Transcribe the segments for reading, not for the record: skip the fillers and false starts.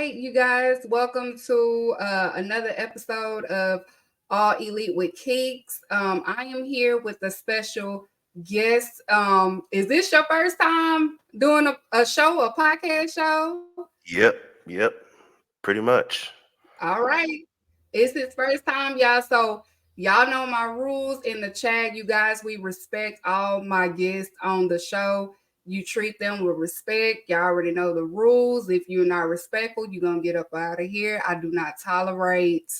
right, you guys, welcome to another episode of All Elite with Keeks. I am here with a special guest. Is this your first time doing a show, a podcast show? Yep, pretty much. All right. It's his first time, y'all. So y'all know my rules in the chat. You guys, we respect all my guests on the show. You treat them with respect. Y'all already know the rules. If you're not respectful, you're gonna get up out of here. I do not tolerate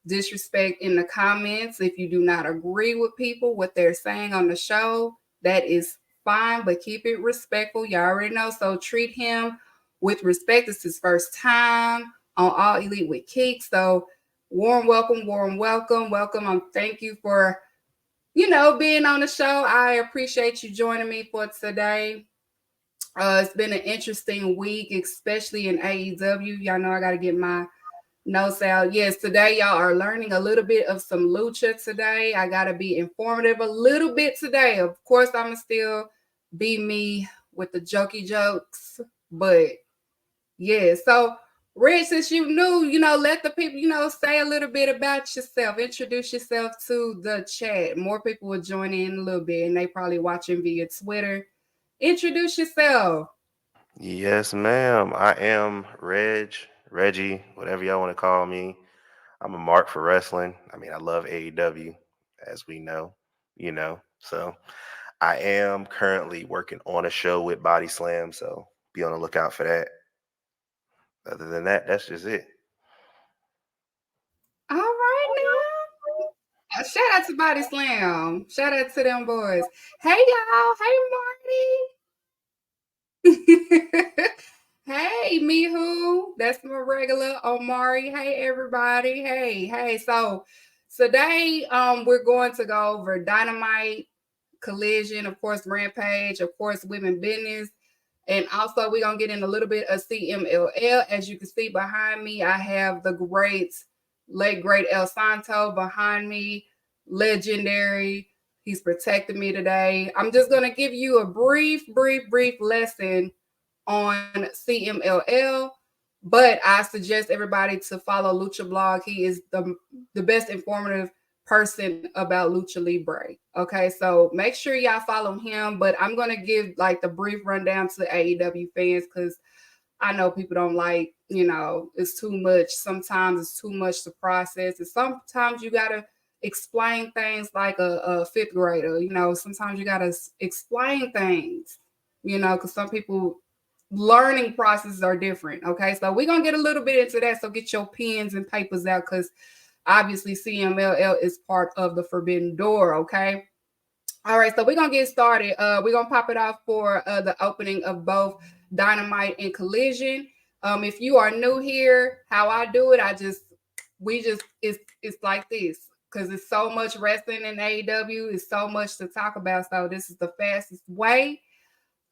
disrespect in the comments. If you do not agree with people, what they're saying on the show, that is fine, but keep it respectful. Y'all already know. So treat him with respect. It's his first time on All Elite with Keeks. So warm welcome, warm welcome, welcome. Thank you for being on the show. I appreciate you joining me for today. It's been an interesting week, especially in AEW. Y'all know I got to get my notes out. Yes, today y'all are learning a little bit of some lucha today. I got to be informative a little bit today. Of course, I'm going to still be me with the jokey jokes, but yeah. So, Rich, since you knew, let the people, say a little bit about yourself. Introduce yourself to the chat. More people will join in a little bit, and they probably watching via Twitter. Introduce yourself. Yes, ma'am. I am Reggie, whatever y'all want to call me. I'm a mark for wrestling. I mean, I love AEW, as we know, So I am currently working on a show with Body Slam, so be on the lookout for that. Other than that, that's just it. All right, now. Shout out to Body Slam. Shout out to them boys. Hey, y'all. Hey, Marty. Hey, Mihu. That's my regular Omari. Hey, everybody. Hey. So today, we're going to go over Dynamite, Collision, of course, Rampage, of course, Women Business. And also, we're going to get in a little bit of CMLL. As you can see behind me, I have the late great El Santo behind me, legendary. He's protecting me today. I'm just going to give you a brief lesson on CMLL. But I suggest everybody to follow Lucha Blog. He is the best informative person about Lucha Libre. Okay, so make sure y'all follow him. But I'm gonna give like the brief rundown to AEW fans because I know people don't like, it's too much. Sometimes it's too much to process. And sometimes you gotta explain things like a fifth grader. Sometimes you gotta explain things. Because some people learning processes are different. Okay, so we're gonna get a little bit into that. So get your pens and papers out because obviously CMLL is part of the Forbidden Door. Okay. All right, so we're gonna get started. We're gonna pop it off for the opening of both Dynamite and Collision. If you are new here, how I do it, it's like this because it's so much wrestling in AEW. It's so much to talk about. So this is the fastest way.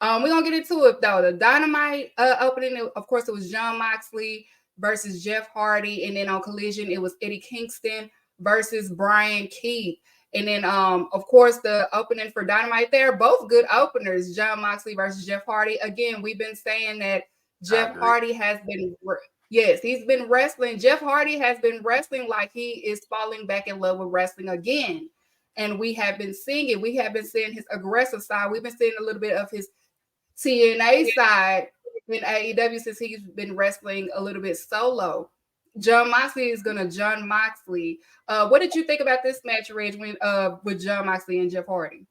We're gonna get into it though. The Dynamite opening, of course, it was Jon Moxley versus Jeff Hardy, and then on Collision, it was Eddie Kingston versus Brian Keith. And then, of course, the opening for Dynamite, they're both good openers. Jon Moxley versus Jeff Hardy. Again, we've been saying that I Jeff agree. Hardy has been, yes, he's been wrestling. Jeff Hardy has been wrestling like he is falling back in love with wrestling again. And we have been seeing it. We have been seeing his aggressive side. We've been seeing a little bit of his TNA side in AEW since he's been wrestling a little bit solo. Jon Moxley is gonna Jon Moxley. What did you think about this match, Reg, with Jon Moxley and Jeff Hardy?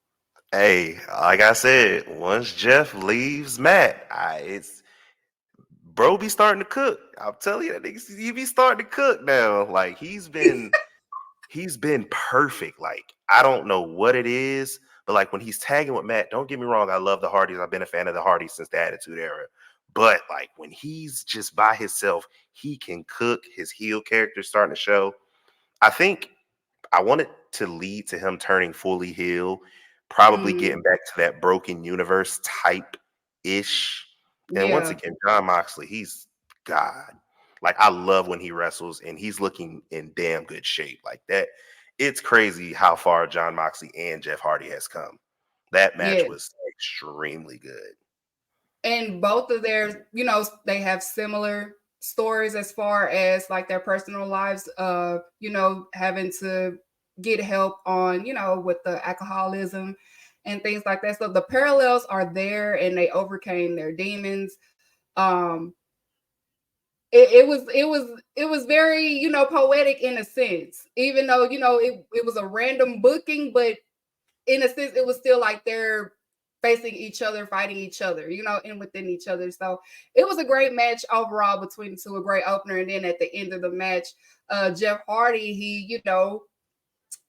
Hey, like I said, once Jeff leaves Matt, it's bro be starting to cook. I'll tell you that he be starting to cook now. Like he's been perfect. Like I don't know what it is, but like when he's tagging with Matt, don't get me wrong, I love the Hardys. I've been a fan of the Hardys since the Attitude Era. But like when he's just by himself, he can cook. His heel character starting to show. I think I want it to lead to him turning fully heel, probably Mm, getting back to that broken universe type ish. And once yeah, again, John Moxley, he's God. Like I love when he wrestles and he's looking in damn good shape. Like that, it's crazy how far John Moxley and Jeff Hardy has come. That match yeah. was extremely good. And both of their, they have similar. stories as far as like their personal lives, having to get help on, with the alcoholism and things like that. So the parallels are there, and they overcame their demons. Um, it was very, poetic in a sense, even though, it was a random booking, but in a sense it was still like they're facing each other, fighting each other, and within each other. So it was a great match overall between the two, a great opener. And then at the end of the match, Jeff Hardy, he,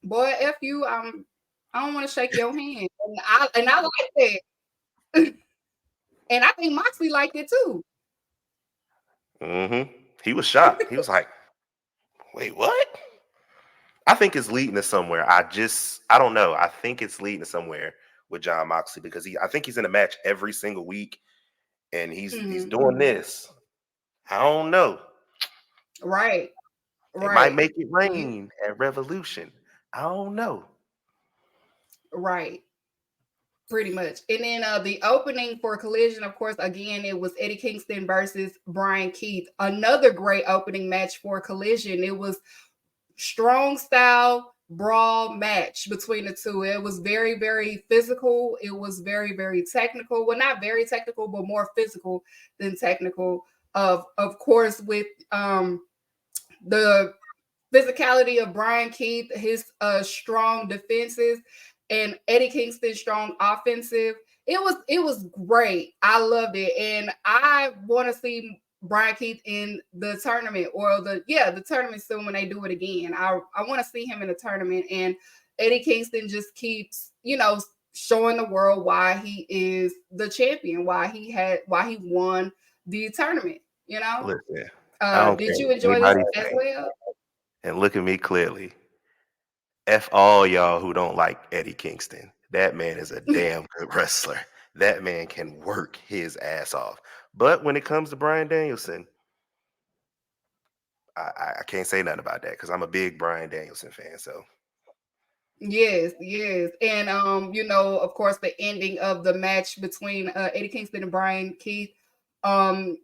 boy, F you, I don't want to shake your hand. And I like that. And I think Moxley liked it too. He was shocked. He was like, "Wait, what?" I think it's leading to somewhere. I don't know. I think it's leading to somewhere with John Moxley because I think he's in a match every single week, and he's Mhm. doing this. I don't know. Right. They might Right. make it You rain at Revolution. I don't know. right. Pretty much. And then the opening for Collision, of course, again, it was Eddie Kingston versus Brian Keith. Another great opening match for Collision. It was strong style brawl match between the two. It was very, very physical. It was very, very technical. Well, not very technical, but more physical than technical. Of course, with the physicality of Brian Keith, his strong defenses, and Eddie Kingston's strong offensive. It was great. I loved it, and I want to see Brian Keith in the tournament, or the tournament soon when they do it again. I want to see him in the tournament, and Eddie Kingston just keeps showing the world why he is the champion, why he won the tournament. You know, Listen, I don't care did you what enjoy this anybody as say, well? and look at me clearly. F all y'all who don't like Eddie Kingston. That man is a damn good wrestler. That man can work his ass off. But when it comes to Bryan Danielson, I can't say nothing about that because I'm a big Bryan Danielson fan. So Yes, yes. And of course, the ending of the match between Eddie Kingston and Brian Keith, um,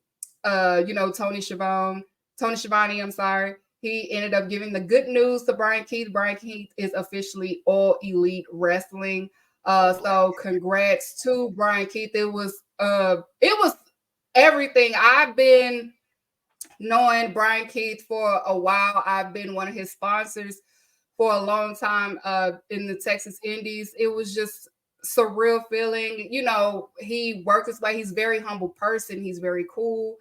Tony Schiavone, I'm sorry. He ended up giving the good news to Brian Keith. Brian Keith is officially All Elite Wrestling. So congrats to Brian Keith. It was everything. I've been knowing Brian Keith for a while. I've been one of his sponsors for a long time in the Texas Indies. It was just surreal feeling. He worked his way. He's a very humble person. He's very cool.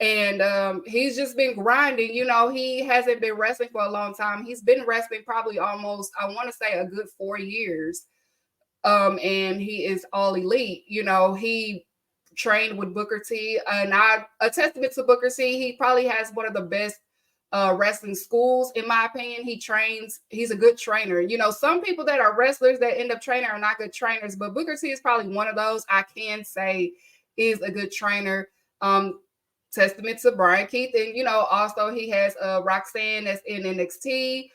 And he's just been grinding. He hasn't been wrestling for a long time. He's been wrestling probably almost, I want to say, a good 4 years. And he is All Elite. He trained with Booker T, and a testament to Booker T. He probably has one of the best wrestling schools, in my opinion. He's a good trainer. Some people that are wrestlers that end up training are not good trainers, but Booker T is probably one of those I can say is a good trainer. Testament to Brian Keith. And also he has Roxanne that's in NXT.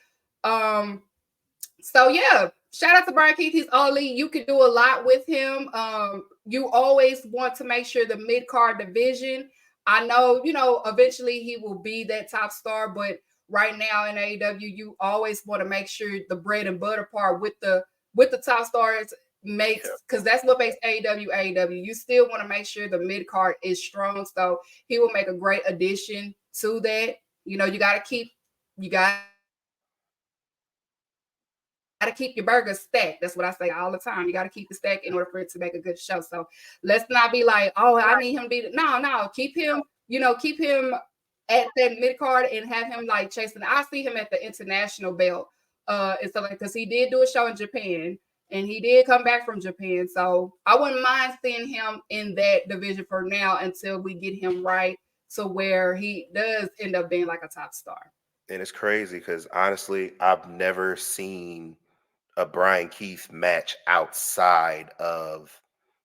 So yeah, shout out to Brian Keith. He's All Elite. You can do a lot with him. You always want to make sure the mid card division. I know, eventually he will be that top star, but right now in AEW, you always want to make sure the bread and butter part with the top stars makes, because that's what makes AEW AEW. You still want to make sure the mid card is strong. So he will make a great addition to that. You got to keep your burgers stacked. That's what I say all the time. You got to keep the stack in order for it to make a good show. So let's not be like, oh, I need him to be no. Keep him, keep him at that mid card and have him like chasing. I see him at the international belt. And so like, because he did do a show in Japan and he did come back from Japan. So I wouldn't mind seeing him in that division for now until we get him right to where he does end up being like a top star. and it's crazy because honestly, I've never seen a Brian Keith match outside of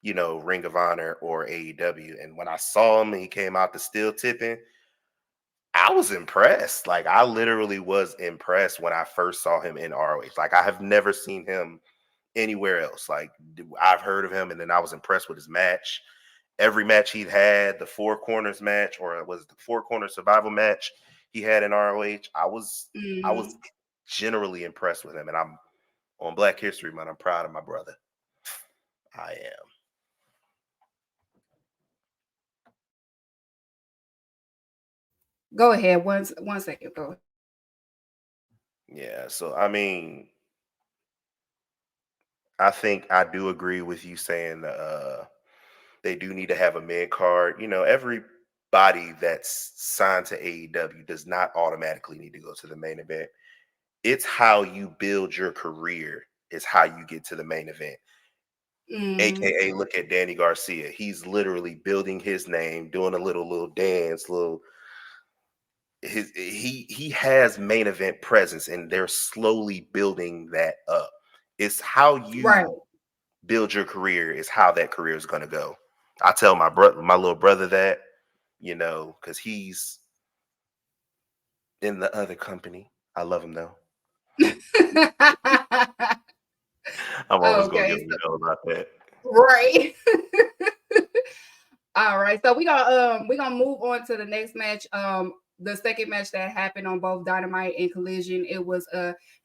Ring of Honor or AEW. And when I saw him and he came out the steel tipping, I was impressed. Like I literally was impressed when I first saw him in ROH. Like I have never seen him anywhere else. Like I've heard of him, and then I was impressed with his match. every match he had, the Four Corners match, or it was the Four Corner Survival match he had in ROH. I was Mhm. generally impressed with him, and I'm on Black History Month. I'm proud of my brother. I am. Go ahead. One second. Go ahead. Yeah. So I mean, I think I do agree with you saying they do need to have a mid card. Everybody that's signed to AEW does not automatically need to go to the main event. It's how you build your career is how you get to the main event. Mhm. AKA look at Danny Garcia. He's literally building his name, doing a little dance, he has main event presence, and they're slowly building that up. It's how Right. you build your career is how that career is going to go. I tell my little brother that, because he's in the other company. I love him though. I'm always gonna Okay. give him about that. Right. All right. So we're gonna move on to the next match. The second match that happened on both Dynamite and Collision, it was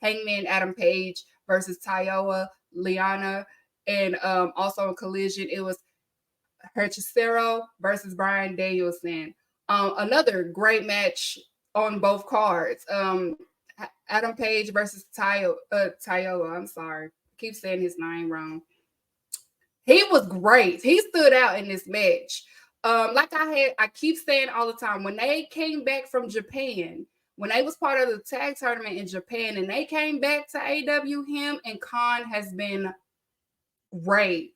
Hangman Adam Page versus Tyoa Liana, and also on Collision, it was Herchicero versus Brian Danielson. Another great match on both cards. Adam Page versus Tyoa. I'm sorry, I keep saying his name wrong. He was great. He stood out in this match. Like I keep saying all the time, when they came back from Japan, when they was part of the tag tournament in Japan, and they came back to AW, him and Khan has been great.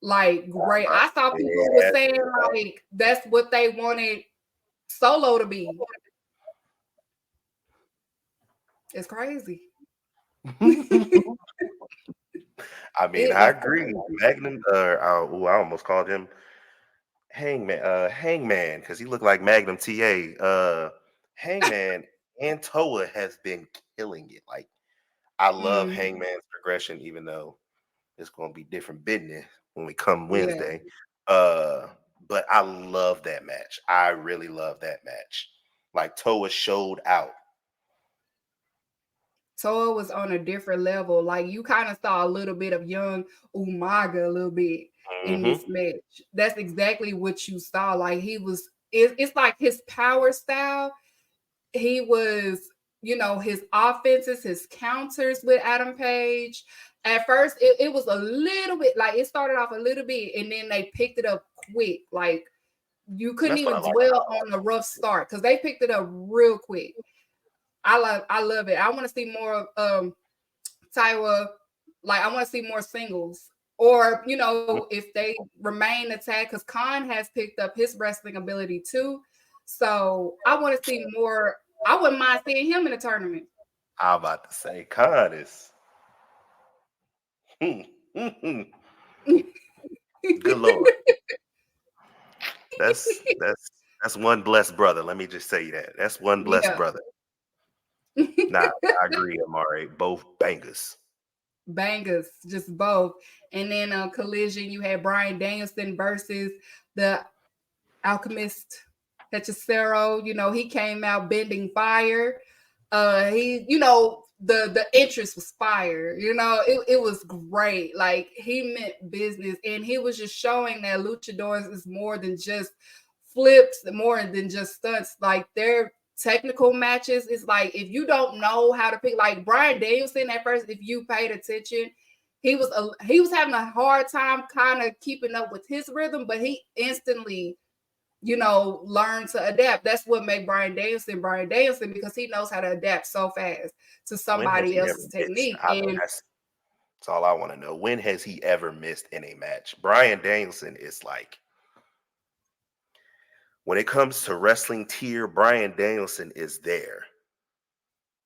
Like great. I saw people were Yeah. saying like that's what they wanted Solo to be. It's crazy. I mean, It I is agree. crazy. Magnum, I almost called him Hangman, because he looked like Magnum TA. Hangman and Toa has been killing it. Like, I love Mm, Hangman's progression, even though it's going to be different business when we come yeah. Wednesday. Uh, but I love that match. I really love that match. Like, Toa showed out. Toa was on a different level. Like you kind of saw a little bit of young Umaga a little bit in Hmm. this match. That's exactly what you saw. Like he was. It's like his power style. He was, his offenses, his counters with Adam Page. At first, it was a little bit like it started off a little bit, and then they picked it up quick. Like you And couldn't that's what I even like dwell about on the rough start because they picked it up real quick. I love it. I want to see more of Tyra. Like I want to see more singles. Or, it. if they remain attacked, because Khan has picked up his wrestling ability too. So I want to see more. I wouldn't mind seeing him in a tournament. I'm about to say, Khan is good lord. That's one blessed brother. Let me just say that. That's one blessed Yeah. brother. Nah, I agree, Amari. Both bangers. Bangers, just both. And then Collision, you had Brian Danielson versus the Alchemist Hechicero. He came out bending fire. The interest was fire. It was great. Like he meant business, and he was just showing that luchadors is more than just flips, more than just stunts. Like their technical matches is like if you don't know how to pick, like Brian Danielson at first, if you paid attention, he was having a hard time kind of keeping up with his rhythm, but he instantly learn to adapt. That's what made Brian Danielson because he knows how to adapt so fast to When has somebody he ever else's missed? technique. And That's all I want to know. When has he ever missed in a match? Brian Danielson is like, when it comes to wrestling tier, Brian Danielson is there.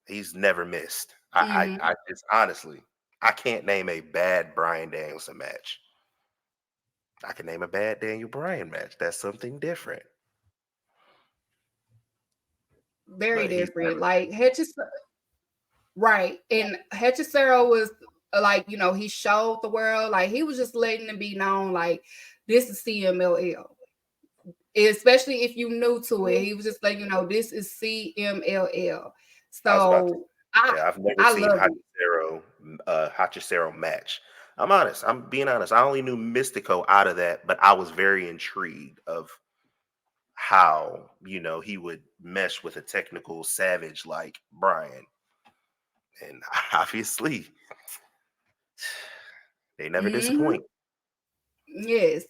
He's never missed. I just honestly, I can't name a bad Brian Danielson match. I can name a bad Daniel Bryan match. That's something different. very But he's different. never. Like Hedges, right? And Hechicero was. like, you know, he showed the world, like he was just letting it be known, like this is CMLL. Especially if you new to it, he was just letting you know this is CMLL. I was about to So I say, I've never I seen love it. Hachicero match. I'm honest. I'm being honest. I only knew Mystico out of that, but I was very intrigued of how, he would mesh with a technical savage like Brian. And obviously, they never Mhm. disappoint. Yes.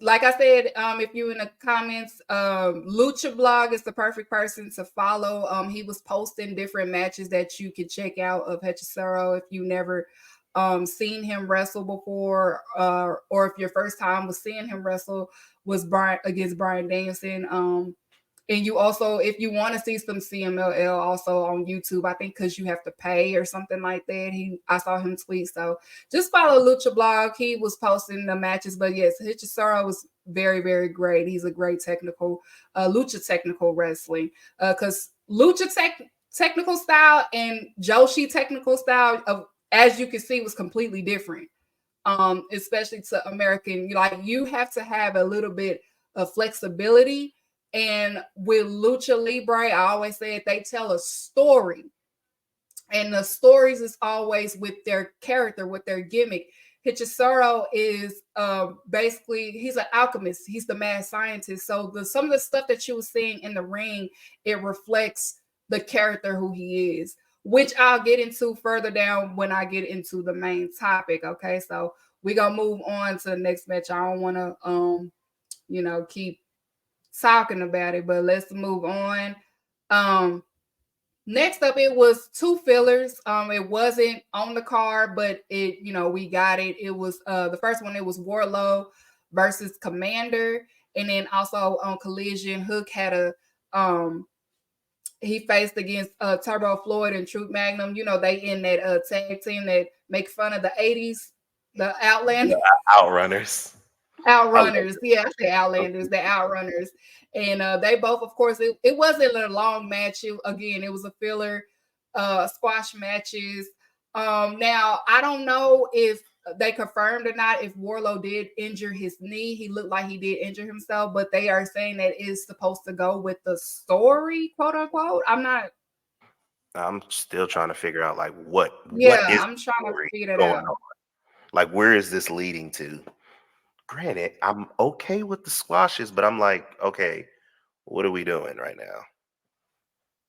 Like I said, if you in the comments, Lucha Blog is the perfect person to follow. He was posting different matches that you could check out of Hechicero if you never seen him wrestle before, or if your first time was seeing him wrestle was Brian against Brian Danielson. And you also, if you want to see some CMLL also on YouTube, I think because you have to pay or something like that. I saw him tweet. So just follow Lucha Blog. He was posting the matches. But yes, Hichisaro was very, very great. He's a great Lucha technical wrestling. Because technical style and Joshi technical style, as you can see, was completely different. Especially to American, like you have to have a little bit of flexibility. And with Lucha Libre, I always say they tell a story. And the stories is always with their character, with their gimmick. Hichisaro is basically, he's an alchemist. He's the mad scientist. So some of the stuff that you were seeing in the ring, it reflects the character who he is, which I'll get into further down when I get into the main topic. Okay, so we're gonna move on to the next match. I don't want to keep talking about it, but let's move on. Next up, it was two fillers. It wasn't on the card, but we got it. It was the first one. It was Warlow versus Commander, and then also on Collision, Hook had he faced against Turbo Floyd and Truth Magnum. They in that tag team that make fun of the '80s, the Outland. The Outrunners. I love Outrunners. Yeah, I say Outlanders, the Outrunners. And they both, of course, it wasn't a long match. Again, it was a filler, squash matches. Now, I don't know if they confirmed or not if Warlow did injure his knee. He looked like he did injure himself, but they are saying that it's supposed to go with the story, quote unquote. I'm still trying to figure out like what Yeah, is I'm the trying to story figure that going out. on? Like where is this leading to? Granted, I'm okay with the squashes, but I'm like, okay, what are we doing right now?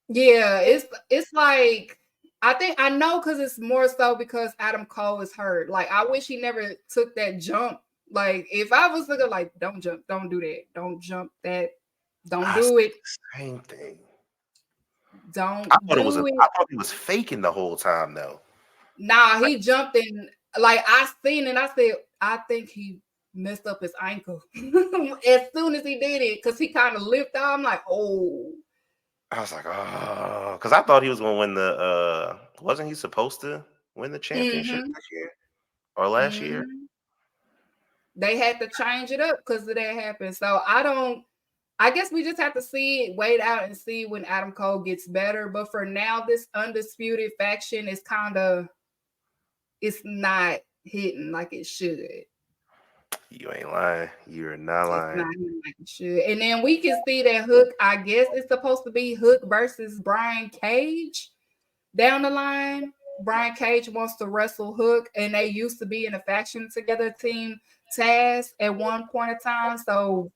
Yeah, it's like I know because it's more so because Adam Cole is hurt. Like I wish he never took that jump. Like if I was looking like, don't jump, don't do that, don't jump that, don't I do said it, the same thing. don't do it. I thought he was faking the whole time though. Nah, Like, he jumped in. Like I seen and I said, I think he messed up his ankle as soon as he did it because he kind of lifted. I'm like, oh. I was like, oh, because I thought he was gonna win the wasn't he supposed to win the championship Mm-hmm. this year or last year? Mm-hmm. They had to change it up because of that happened. So I guess we just have to wait out and see when Adam Cole gets better. But for now, this undisputed faction is it's not hitting like it should. You ain't lying. You're not It's lying. not hitting like it should. And then we can see that Hook, I guess it's supposed to be Hook versus Brian Cage down the line. Brian Cage wants to wrestle Hook, and they used to be in a faction together, Team Taz, at one point in time. So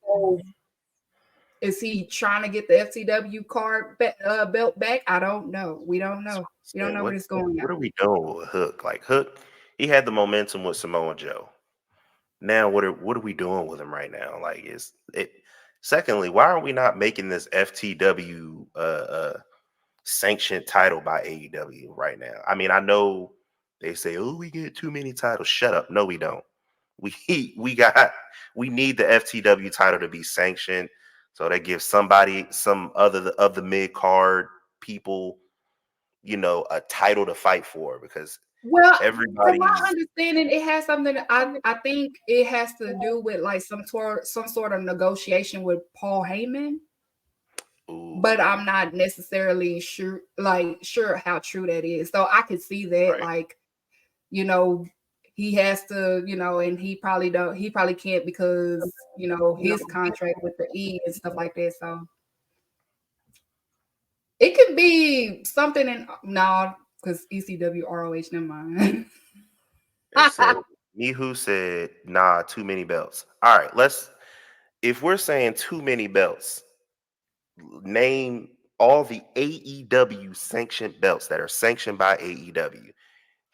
is he trying to get the FTW belt back? I don't know. We don't That's know. what I'm We don't saying. know where it's going What now. are we doing with Hook? Like Hook, he had the momentum with Samoa Joe. Now what are we doing with him right now? Like is it secondly, why are we not making this FTW sanctioned title by AEW right now? I mean, I know they say, oh, we get too many titles. Shut up. No, we don't. We we need the FTW title to be sanctioned. So that gives some other of the mid card people, a title to fight for because Well, from my everybody's understanding, it has something. I think it has to do with like some sort of negotiation with Paul Heyman, but ooh, I'm not necessarily sure how true that is. So I could see that right. like. you know, he has to, and he probably can't because, his contract with the E and stuff like that. So it could be something in no, because ECW ROH, never mind. It said Mihu said, nah, too many belts. All right, if we're saying too many belts, name all the AEW sanctioned belts that are sanctioned by AEW.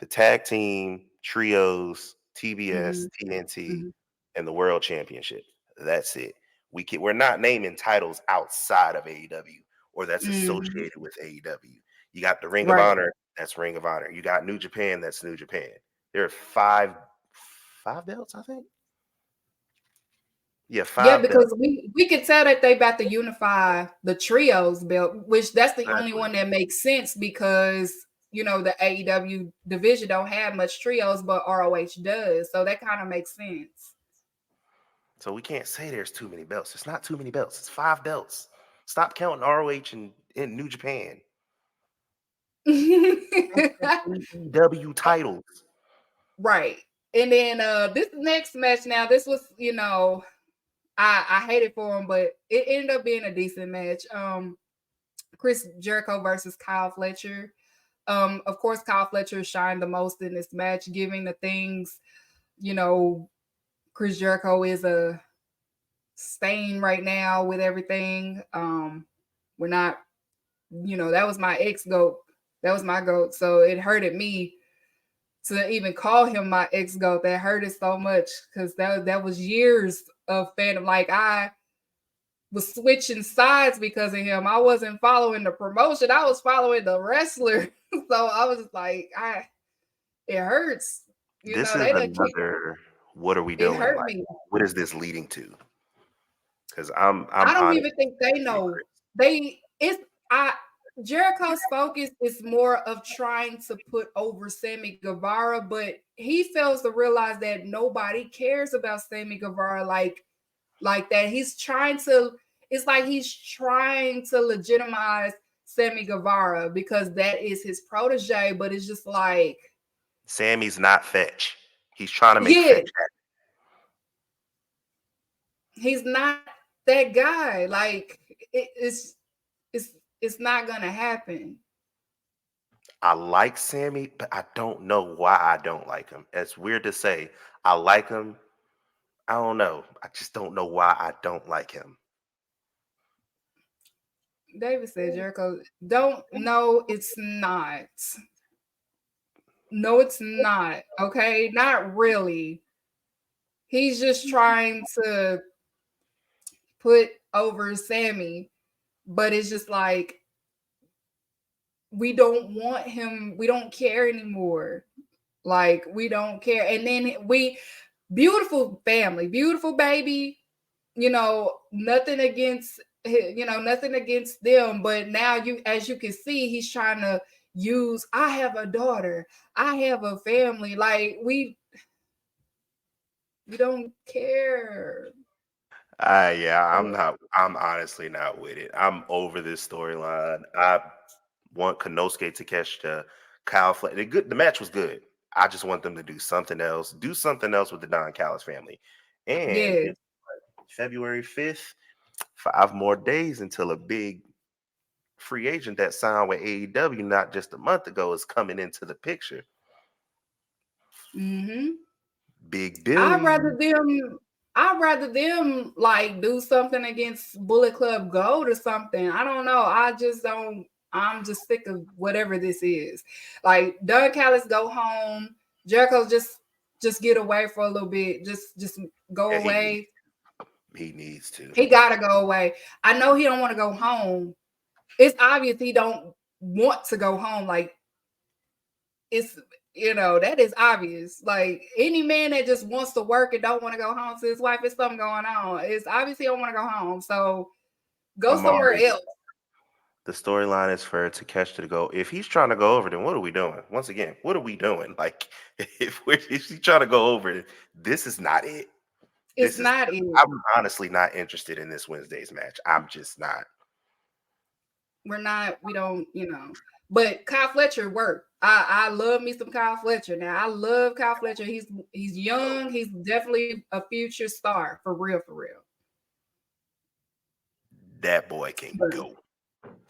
The tag team, trios, TBS, Mhm, TNT, mhm, and the World Championship. That's it. We're not naming titles outside of AEW or that's mhm. associated with AEW. You got the Ring of Right. Honor, that's Ring of Honor. You got New Japan, that's New Japan. There are five belts, I think. Yeah, Yeah, five belts. because we could tell that they about to unify the trios belt, which that's the only Exactly. one that makes sense because the AEW division don't have much trios, but ROH does, so that kind of makes sense. So we can't say there's too many belts. It's not too many belts. It's five belts. Stop counting ROH and in New Japan. AEW titles. Right. And then this next match now, this was, I hated for him, but it ended up being a decent match. Chris Jericho versus Kyle Fletcher. Of course, Kyle Fletcher shined the most in this match, giving the things, you know, Chris Jericho is a stain right now with everything. We're not, that was my ex goat. That was my goat. So it hurted me to even call him my ex goat. That hurted so much because that was years of fandom. Like I was switching sides because of him. I wasn't following the promotion. I was following the wrestler. So I was like, it hurts. This is They done kicked. another. What are we It doing? hurt Like, me. what is this leading to? Because I'm I don't honestly even think they know. I Jericho's focus is more of trying to put over Sammy Guevara, but he fails to realize that nobody cares about Sammy Guevara like that. It's like he's trying to legitimize Sammy Guevara because that is his protege, but it's just like, Sammy's not fetch. He's trying to make yeah, fetch happen. he's not that guy. Like it's it's not gonna happen. I like Sammy, but I don't know why I don't like him. It's weird to say. I like him. I don't know. I just don't know why I don't like him. David said Jericho, don't know it's not. No, it's not. Okay, not really. He's just trying to put over Sammy, but it's just like we don't want him. We don't care anymore. Like we don't care. And then beautiful family, beautiful baby. Nothing against them. But now as you can see, he's trying to use. I have a daughter. I have a family. Like we don't care. Yeah, I'm not. I'm honestly not with it. I'm over this storyline. I want Konosuke Takeshita, Kyle Fletcher. The match was good. I just want them to do something else. Do something else with the Don Callis family. And Yes. it's February 5th. 5 more days until a big free agent that signed with AEW not just a month ago is coming into the picture. Mm-hmm. Big I'd Billy. rather them. I'd rather them like do something against Bullet Club Gold or something. I don't know. I just don't. I'm just sick of whatever this is. Like Don Callis go home. Jericho just get away for a little bit. Just go Yeah, away. he needs to. He gotta go away. I know he don't want to go home. It's obvious he don't want to go home. Like it's that is obvious. Like any man that just wants to work and don't want to go home to his wife, it's something going on. It's obvious he don't want to go home. So go somewhere Amari. else. The storyline is for Takeshita to go. If he's trying to go over, then what are we doing? Once again, what are we doing? Like, if he's trying to go over, this is not it. It's not it. I'm honestly not interested in this Wednesday's match. I'm just not. We don't, but Kyle Fletcher worked. I love me some Kyle Fletcher. Now I love Kyle Fletcher. He's young. He's definitely a future star for real, for real. That boy can But go.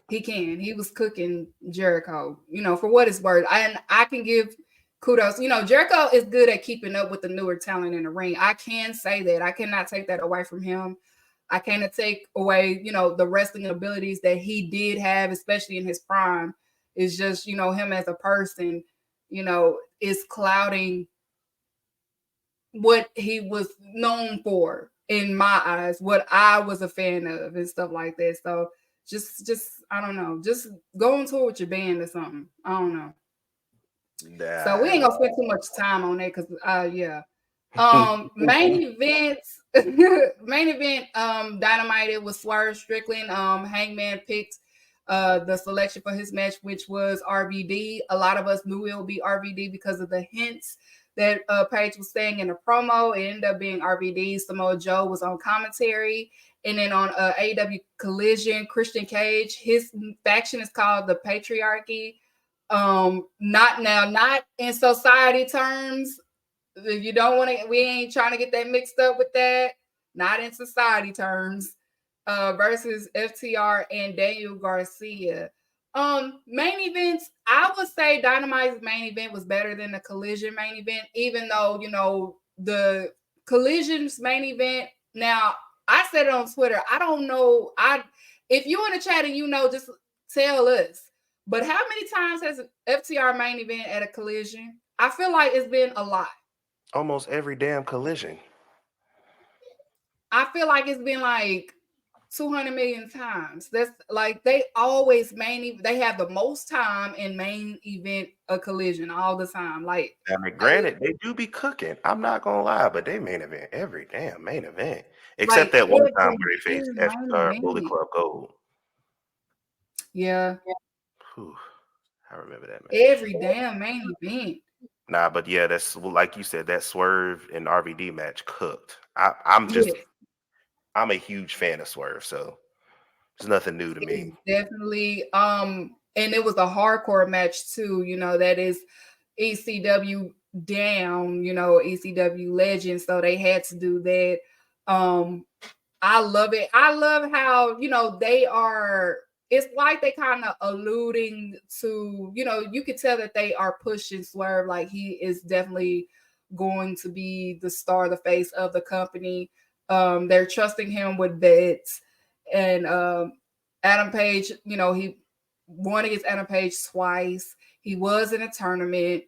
he can. He was cooking Jericho, for what it's worth. And I can give kudos. Jericho is good at keeping up with the newer talent in the ring. I can say that. I cannot take that away from him. I cannot take away, the wrestling abilities that he did have, especially in his prime. It's just, him as a person, is clouding what he was known for in my eyes, what I was a fan of and stuff like that. So just I don't know, just go on tour with your band or something. I don't know. So we Nah. ain't gonna spend too much time on that because yeah. Main events, main event, Dynamite, it was Swerve Strickland. Hangman picked the selection for his match, which was RVD. A lot of us knew it would be RVD because of the hints that Paige was saying in the promo. It ended up being RVD. Samoa Joe was on commentary. And then on AEW Collision, Christian Cage, his faction is called the Patriarchy. Not in society terms. If you don't want to, we ain't trying to get that mixed up with that. Not in society terms. Versus FTR and Daniel Garcia. Main events, I would say Dynamite's main event was better than the Collision main event, even though, the Collision's main event. Now, I said it on Twitter. I don't know. If you in the chat and just tell us. But how many times has FTR main event at a Collision? I feel like it's been a lot. Almost every damn Collision. I feel like it's been like 200 million times. That's like they always they have the most time in main event a Collision all the time. Like, I mean, granted, they do be cooking. I'm not gonna lie, but they main event every damn main event, except that one time every where they faced main FTR Bullet event. Club Gold. Yeah, Whew, I remember that match. every damn main event. Nah, but yeah, that's like you said, that Swerve and RVD match cooked. Yes, I'm a huge fan of Swerve, so it's nothing new to me. it's definitely and it was a hardcore match too. That is ECW down. ECW legend, so they had to do that. I love it. I love how, they are, it's like they kind of alluding to, you could tell that they are pushing Swerve, like he is definitely going to be the star, the face of the company. They're trusting him with bets. And Adam Page, he won against Adam Page twice. He was in a tournament.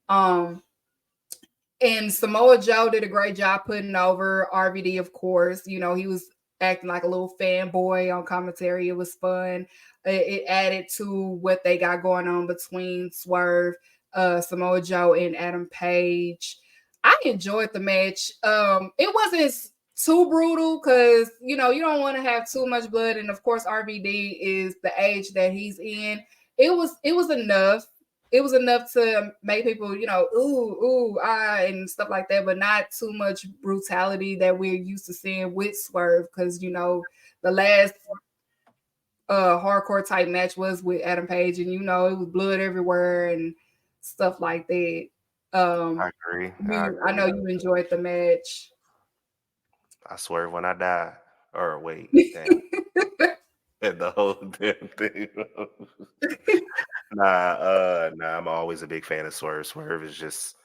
And Samoa Joe did a great job putting over RVD, of course. He was acting like a little fanboy on commentary. It was fun. It added to what they got going on between Swerve, Samoa Joe, and Adam Page. I enjoyed the match. It wasn't too brutal because, you don't want to have too much blood. And of course, RVD is the age that he's in. It was enough. It was enough to make people, and stuff like that, but not too much brutality that we're used to seeing with Swerve, because the last hardcore type match was with Adam Page, and it was blood everywhere and stuff like that. I agree. I know you enjoyed the match. I swerve when I die. Or wait, damn. And the whole damn thing. Nah, I'm always a big fan of Swerve. Swerve is just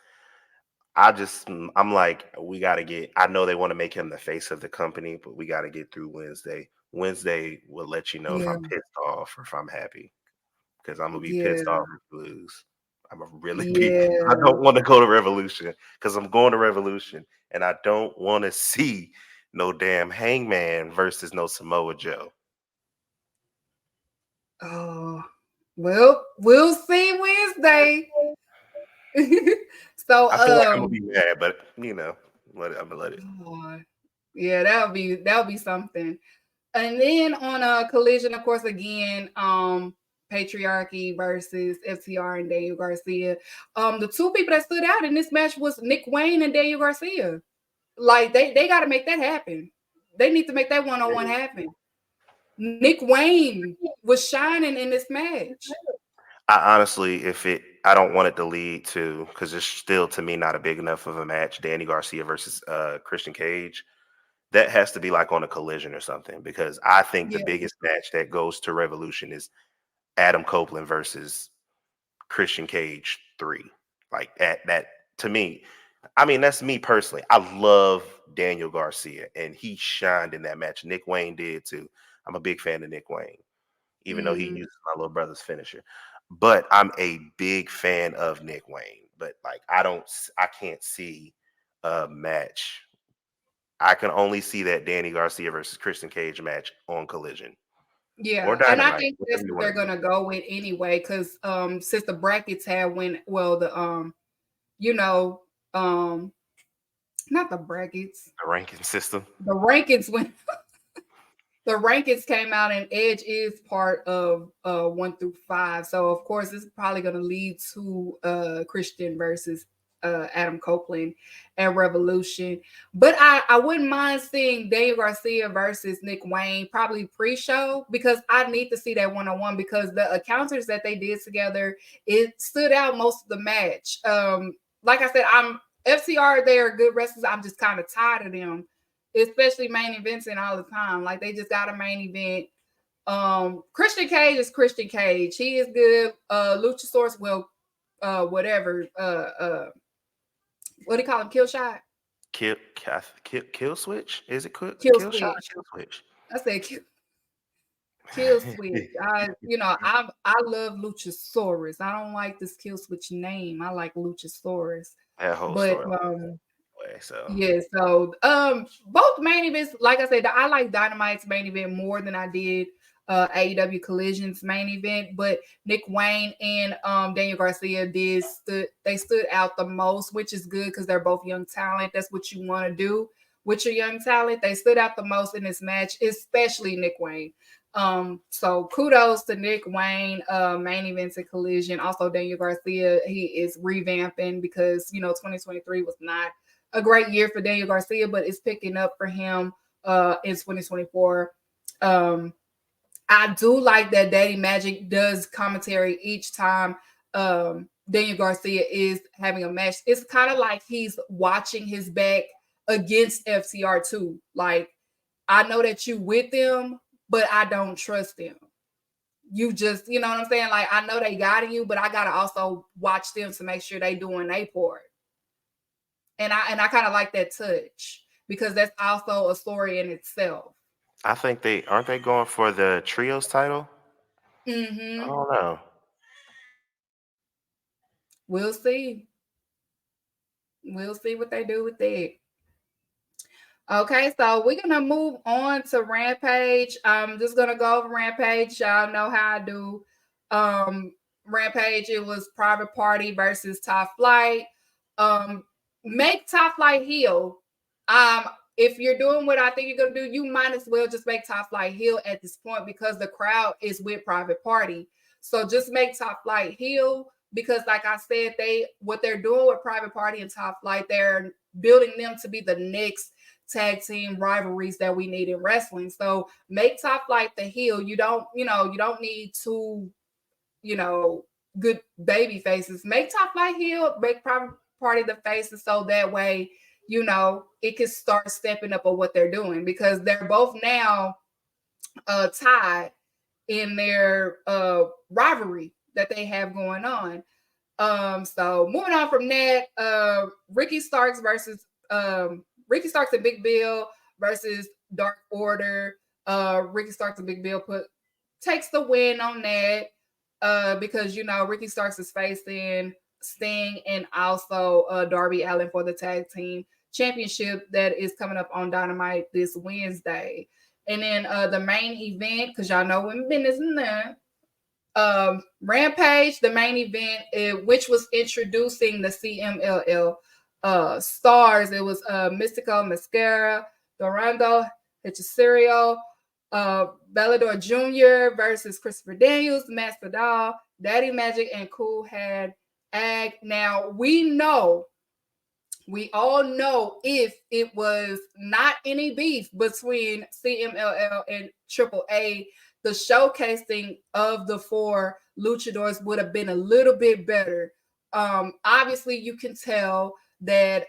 I'm like, we gotta get I know they want to make him the face of the company, but we gotta get through Wednesday. Wednesday will let you know if Yeah, I'm pissed off or if I'm happy. Because I'm gonna be pissed yeah, off if we lose. I'm gonna really be I yeah. don't want to go to Revolution because I'm going to Revolution and I don't want to see no damn Hangman versus no Samoa Joe. Oh, well, we'll see Wednesday. So, I feel like I'm gonna be mad, but I'm gonna let it. oh, yeah, that'll be something. And then on a Collision, of course, again, Patriarchy versus FTR and Daniel Garcia. The two people that stood out in this match was Nick Wayne and Daniel Garcia. Like they got to make that happen. They need to make that one-on-one happen. Nick Wayne was shining in this match. I honestly, I don't want it to lead to, because it's still to me not a big enough of a match. Danny Garcia versus Christian Cage. That has to be like on a collision or something, because I think the Yeah, biggest match that goes to Revolution is Adam Copeland versus Christian Cage 3. Like that to me, I mean, that's me personally. I love Daniel Garcia, and he shined in that match. Nick Wayne did too. I'm a big fan of Nick Wayne, even though he mm, uses my little brother's finisher. But I'm a big fan of Nick Wayne. But like, I can't see a match. I can only see that Danny Garcia versus Christian Cage match on Collision or yeah, and I Dynamite, think that's whatever you what want they're to do. gonna go with anyway. Because since the brackets have went, well, the you know, um, not the brackets, The ranking system. the rankings went the rankings came out and Edge is part of 1 through 5. So of course it's probably gonna lead to Christian versus Adam Copeland and Revolution. But I wouldn't mind seeing Dave Garcia versus Nick Wayne probably pre-show, because I need to see that one-on-one, because the encounters that they did together, it stood out most of the match. Like I said, I'm FCR, they are good wrestlers. I'm just kind of tired of them, especially main events and all the time. Like they just got a main event. Christian Cage is Christian Cage. He is good. Luchasaurus, well, whatever. What do you call him? Kill shot? Kill switch? Is it Kill kill shot? switch. Kill switch. I said kill switch. I love Luchasaurus. I don't like this kill switch name. I like Luchasaurus. That whole But story way. So yeah, so both main events, like I said, I like Dynamite's main event more than I did AEW Collision's main event. But Nick Wayne and Daniel Garcia they stood out the most, which is good because they're both young talent. That's what you want to do with your young talent. They stood out the most in this match, especially Nick Wayne. So kudos to Nick Wayne, main events and Collision. Also Daniel Garcia, he is revamping because 2023 was not a great year for Daniel Garcia, but it's picking up for him in 2024. I do like that Daddy Magic does commentary each time Daniel Garcia is having a match. It's kind of like he's watching his back against FCR too. Like, I know that you with them, but I don't trust them. You just, you know what I'm saying? Like, I know they got you, but I gotta also watch them to make sure they doing their part. And I kind of like that touch because that's also a story in itself. I think they aren't they going for the trios title? I Mm-hmm. don't know. We'll see. We'll see what they do with that. Okay, so we're gonna move on to Rampage. I'm just gonna go over Rampage. Y'all know how I do. Um, Rampage. It was Private Party versus Top Flight. Um, make Top Flight heel. Um, if you're doing what I think you're gonna do, you might as well just make Top Flight heel at this point because the crowd is with Private Party. So just make Top Flight heel because, like I said, what they're doing with Private Party and Top Flight, they're building them to be the next tag team rivalries that we need in wrestling. So make Top Flight the heel. You don't need two, good baby faces. Make Top Flight heel, make Private Party the faces, so that way, it can start stepping up on what they're doing because they're both now tied in their rivalry that they have going on. So moving on from that, Ricky Starks and Big Bill versus Dark Order. Ricky Starks and Big Bill takes the win on that because Ricky Starks is facing Sting and also Darby Allin for the tag team championship that is coming up on Dynamite this Wednesday. And then the main event, because y'all know when business in there, Rampage, the main event, which was introducing the CMLL stars. It was Mystico Mascara, Dorando Hechiserio, Bellador Jr. versus Christopher Daniels, Master Doll, Daddy Magic, and Cool Hand Ag. Now, we all know if it was not any beef between CMLL and Triple A, the showcasing of the 4 luchadors would have been a little bit better. Obviously, you can tell that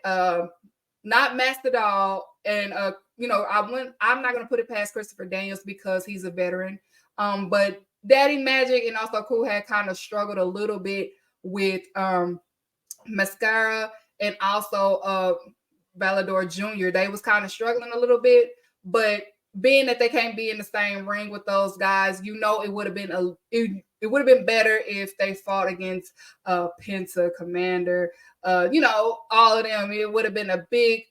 not Mastodon and I'm not gonna put it past Christopher Daniels because he's a veteran. But Daddy Magic and also Cool had kind of struggled a little bit with Mascara and also Valador Jr. They was kind of struggling a little bit, but being that they can't be in the same ring with those guys, it would have been it would have been better if they fought against Penta, Commander, all of them. It would have been a big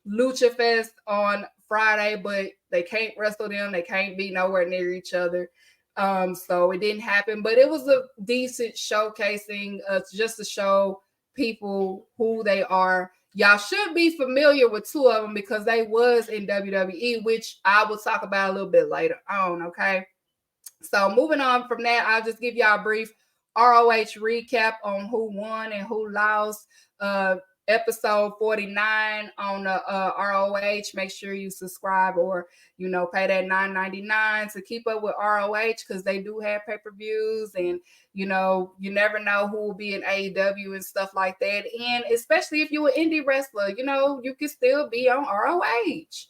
lucha fest on Friday, but they can't wrestle them. They can't be nowhere near each other. So it didn't happen, but it was a decent showcasing just to show people who they are. Y'all should be familiar with 2 of them because they was in WWE, which I will talk about a little bit later on, okay? So moving on from that, I'll just give y'all a brief ROH recap on who won and who lost. Episode 49 on the ROH. Make sure you subscribe or pay that $9.99 to keep up with ROH because they do have pay-per-views and you never know who will be in AEW and stuff like that. And especially if you're an indie wrestler, you can still be on ROH.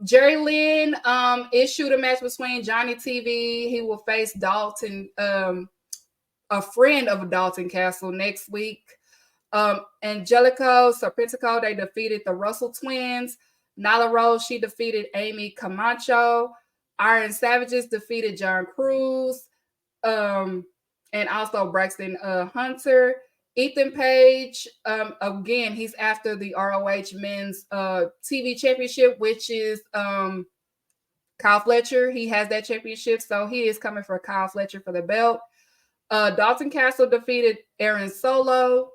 Jerry Lynn issued a match between Johnny TV. He will face Dalton, a friend of Dalton Castle next week. Angelico Serpentico, they defeated the Russell twins. Nyla Rose, she defeated Amy Camacho. Iron Savages defeated John Cruz. And also Braxton Hunter. Ethan Page, again, he's after the ROH Men's TV Championship, which is Kyle Fletcher. He has that championship, so he is coming for Kyle Fletcher for the belt. Dalton Castle defeated Aaron Solo.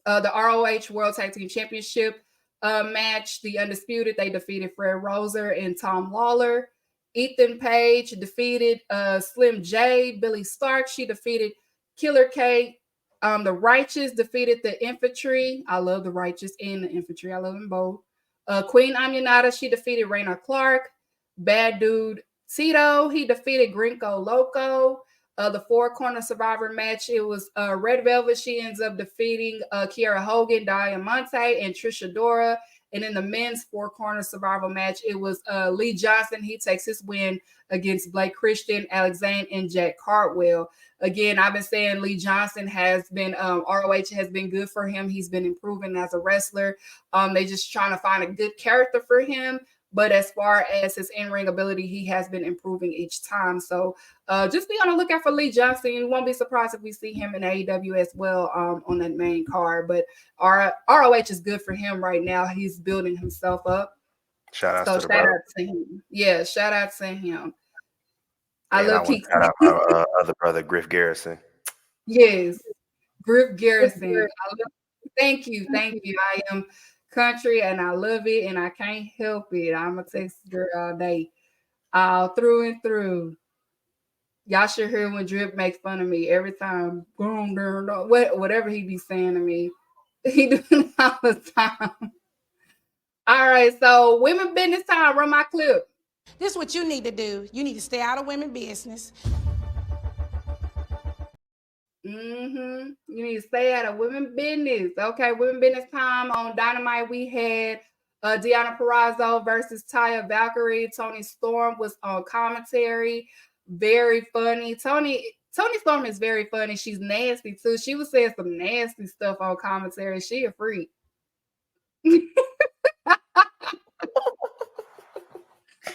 The ROH World Tag Team Championship match, the Undisputed, they defeated Fred Roser and Tom Lawler. Ethan Page defeated Slim J. Billy Stark, she defeated Killer Kate. The Righteous defeated the Infantry. I love the Righteous and the Infantry. I love them both. Queen Aminata, she defeated Raina Clark. Bad Dude Tito, he defeated Gringo Loco. The 4-corner survivor match, it was Red Velvet. She ends up defeating Kiera Hogan, Diamante, and Trisha Dora. And in the men's 4-corner survival match, it was Lee Johnson. He takes his win against Blake Christian, Alexander, and Jack Cartwell. Again, I've been saying Lee Johnson has been, ROH has been good for him. He's been improving as a wrestler. They just trying to find a good character for him. But as far as his in-ring ability, he has been improving each time. So just be on the lookout for Lee Johnson. You won't be surprised if we see him in AEW as well on that main card. But ROH is good for him right now. He's building himself up. Shout out to him. Yeah, shout out to him. I love Keeks. Shout out my other brother, Griff Garrison. Yes, Griff Garrison. Thank you. I am country and I love it and I can't help it. I'm a Texas girl all day, all through and through. Y'all should hear when Drip makes fun of me every time. Whatever he be saying to me, he do it all the time. All right, so women business time. Run my clip. This is what you need to do. You need to stay out of women business. You need to stay out of women business. Okay, women business time on Dynamite. We had Deonna Purrazzo versus Taya Valkyrie. Toni Storm was on commentary. Very funny. Toni Storm is very funny. She's nasty too. She was saying some nasty stuff on commentary. She a freak.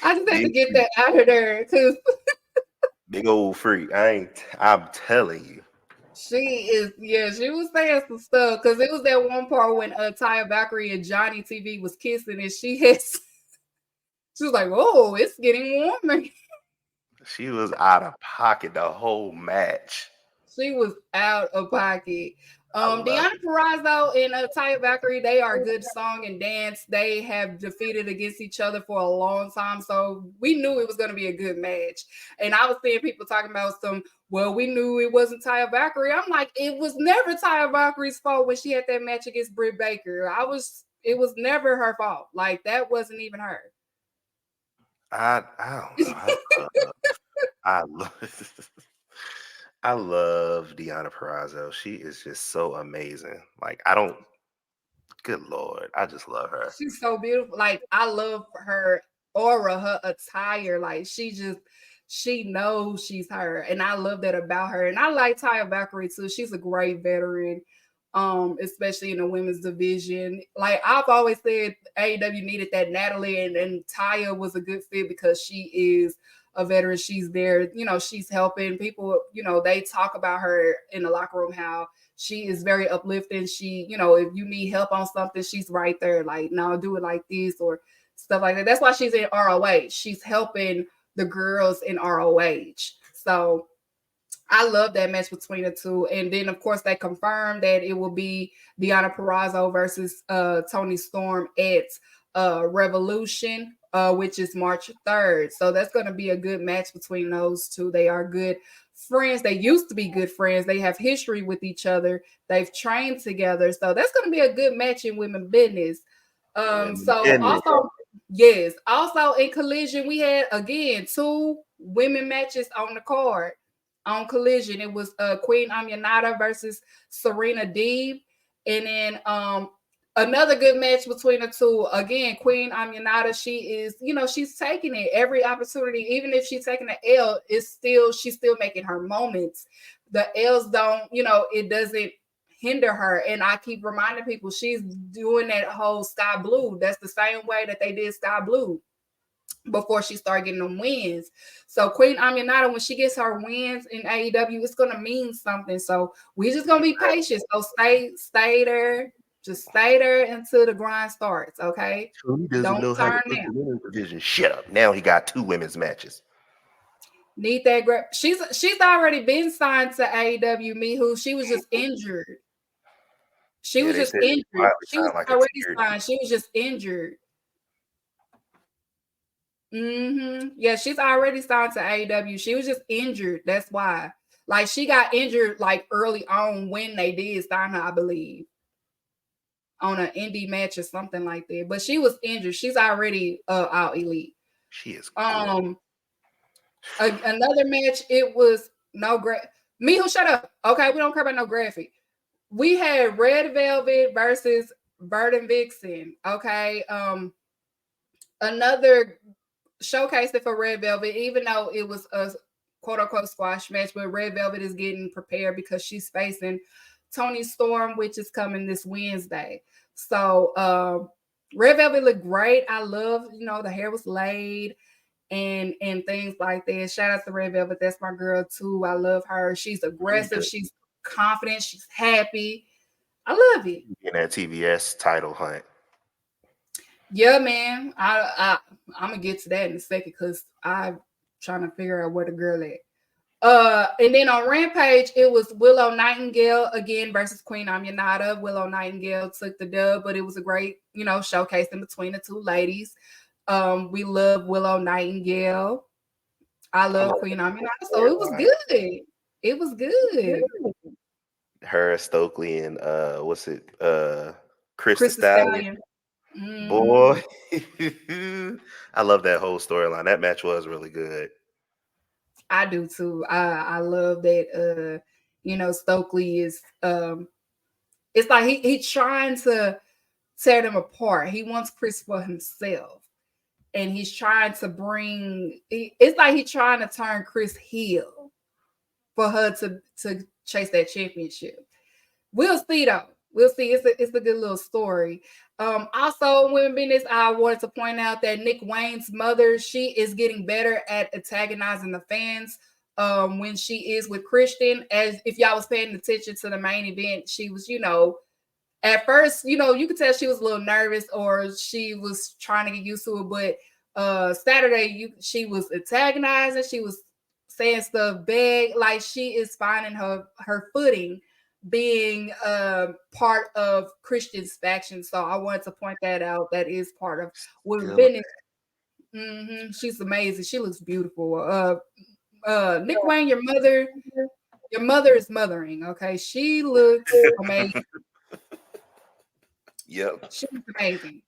I just have to get that out of there too. Big old freak. I'm telling you. She is, yeah, she was saying some stuff because it was that one part when Taya Valkyrie and Johnny TV was kissing and she was like, oh, it's getting warmer. She was out of pocket the whole match. She was out of pocket. Deonna Purrazzo and Taya Valkyrie, they are good song and dance. They have defeated against each other for a long time. So we knew it was going to be a good match. And I was seeing people talking about we knew it wasn't Taya Valkyrie. I'm like, it was never Taya Valkyrie's fault when she had that match against Britt Baker. It was never her fault. Like, that wasn't even her. I don't know. I love I love Deanna Perrazzo. She is just so amazing. Like I don't good Lord, I just love her. She's so beautiful. Like I love her aura, her attire. Like she knows she's her, and I love that about her. And I like Taya Valkyrie too. She's a great veteran, especially in the women's division. Like I've always said, AEW needed that Natalie, and Taya was a good fit because she is a veteran. She's there, she's helping people. They talk about her in the locker room how she is very uplifting. She, if you need help on something, she's right there. Like, no, do it like this or stuff like that. That's why she's in ROH. She's helping the girls in ROH. So I love that match between the two. And then, of course, they confirmed that it will be Deanna Purrazzo versus Toni Storm at Revolution, which is March 3rd. So that's going to be a good match between those two. They are good friends. They used to be good friends. They have history with each other. They've trained together. So that's going to be a good match in women's business. So also, yes, also in Collision, we had again 2 women matches on the card. On Collision, it was Queen Aminata versus Serena Deeb, and then another good match between the two. Again, Queen Aminata, she is, she's taking it every opportunity, even if she's taking the L, she's still making her moments. The L's don't, it doesn't hinder her. And I keep reminding people she's doing that whole Sky Blue. That's the same way that they did Sky Blue before she started getting them wins. So Queen Aminata, when she gets her wins in AEW, it's gonna mean something. So we're just gonna be patient. So stay there. Just stay there until the grind starts, okay? He doesn't Don't know how to turn book down. the women's division. Shut up. Now he got 2 women's matches. Need that grab. She's already been signed to AEW. Mihu. She was just injured. She was just injured. She was already signed. She was just injured. Yeah, she's already signed to AEW. She was just injured. That's why. Like she got injured like early on when they did sign her, I believe, on an indie match or something like that. But she was injured. She's already out elite. She is Another match. It was no Miho, shut up. Okay, we don't care about no graphic. We had Red Velvet versus Burden Vixen. Okay. Another showcased it for Red Velvet, even though it was a quote unquote squash match, but Red Velvet is getting prepared because she's facing Toni Storm, which is coming this Wednesday. So Red Velvet looked great. I love, the hair was laid and things like that. Shout out to Red Velvet. That's my girl too. I love her. She's aggressive, she's confident, she's happy. I love it. In that TBS title hunt. Yeah, man. I'm gonna get to that in a second because I'm trying to figure out where the girl at. And then on Rampage, it was Willow Nightingale again versus Queen Aminata. Willow Nightingale took the dub, but it was a great, showcase in between the two ladies. We love Willow Nightingale. I love Queen Aminata, so it was good. It was good. Her, Stokely, and what's it? Chris the Stallion. Boy, I love that whole storyline. That match was really good. I do too. I love that. Stokely is. It's like he's trying to tear them apart. He wants Chris for himself, and he's trying to bring. It's like he's trying to turn Chris heel for her to chase that championship. We'll see though. We'll see. It's a good little story. Also, women business, I wanted to point out that Nick Wayne's mother, she is getting better at antagonizing the fans when she is with Christian. As if y'all was paying attention to the main event, she was, at first, you could tell she was a little nervous or she was trying to get used to it. But Saturday, she was antagonizing. She was saying stuff big, like she is finding her footing being part of Christian's faction. So I wanted to point that out. That is part of women's business. She's amazing. She looks beautiful. Nick Wayne, your mother is mothering. Okay, she looks amazing. Yep, she's amazing.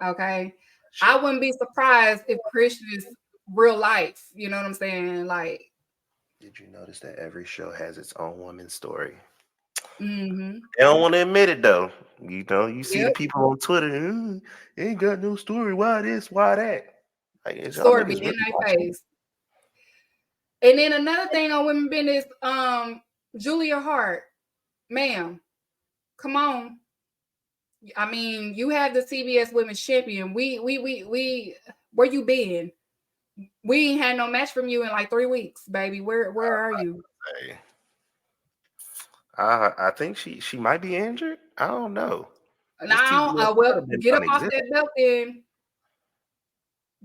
Okay, I wouldn't be surprised if Christian is real life. You know what I'm saying? Like Did you notice that every show has its own woman's story? Mm-hmm. They don't want to admit it though. You see the Yep. people on Twitter, ain't got no story. Why this? Why that? Like, is y'all Story be niggas in really their watching? face. And then another thing on women business, Julia Hart, ma'am, come on. I mean, you have the CBS Women's Champion. We where you been? We ain't had no match from you in like 3 weeks, baby. Where are you? Hey, I think she might be injured. I don't know. This Now, TBS well, have been get up off non-existent. that belt then.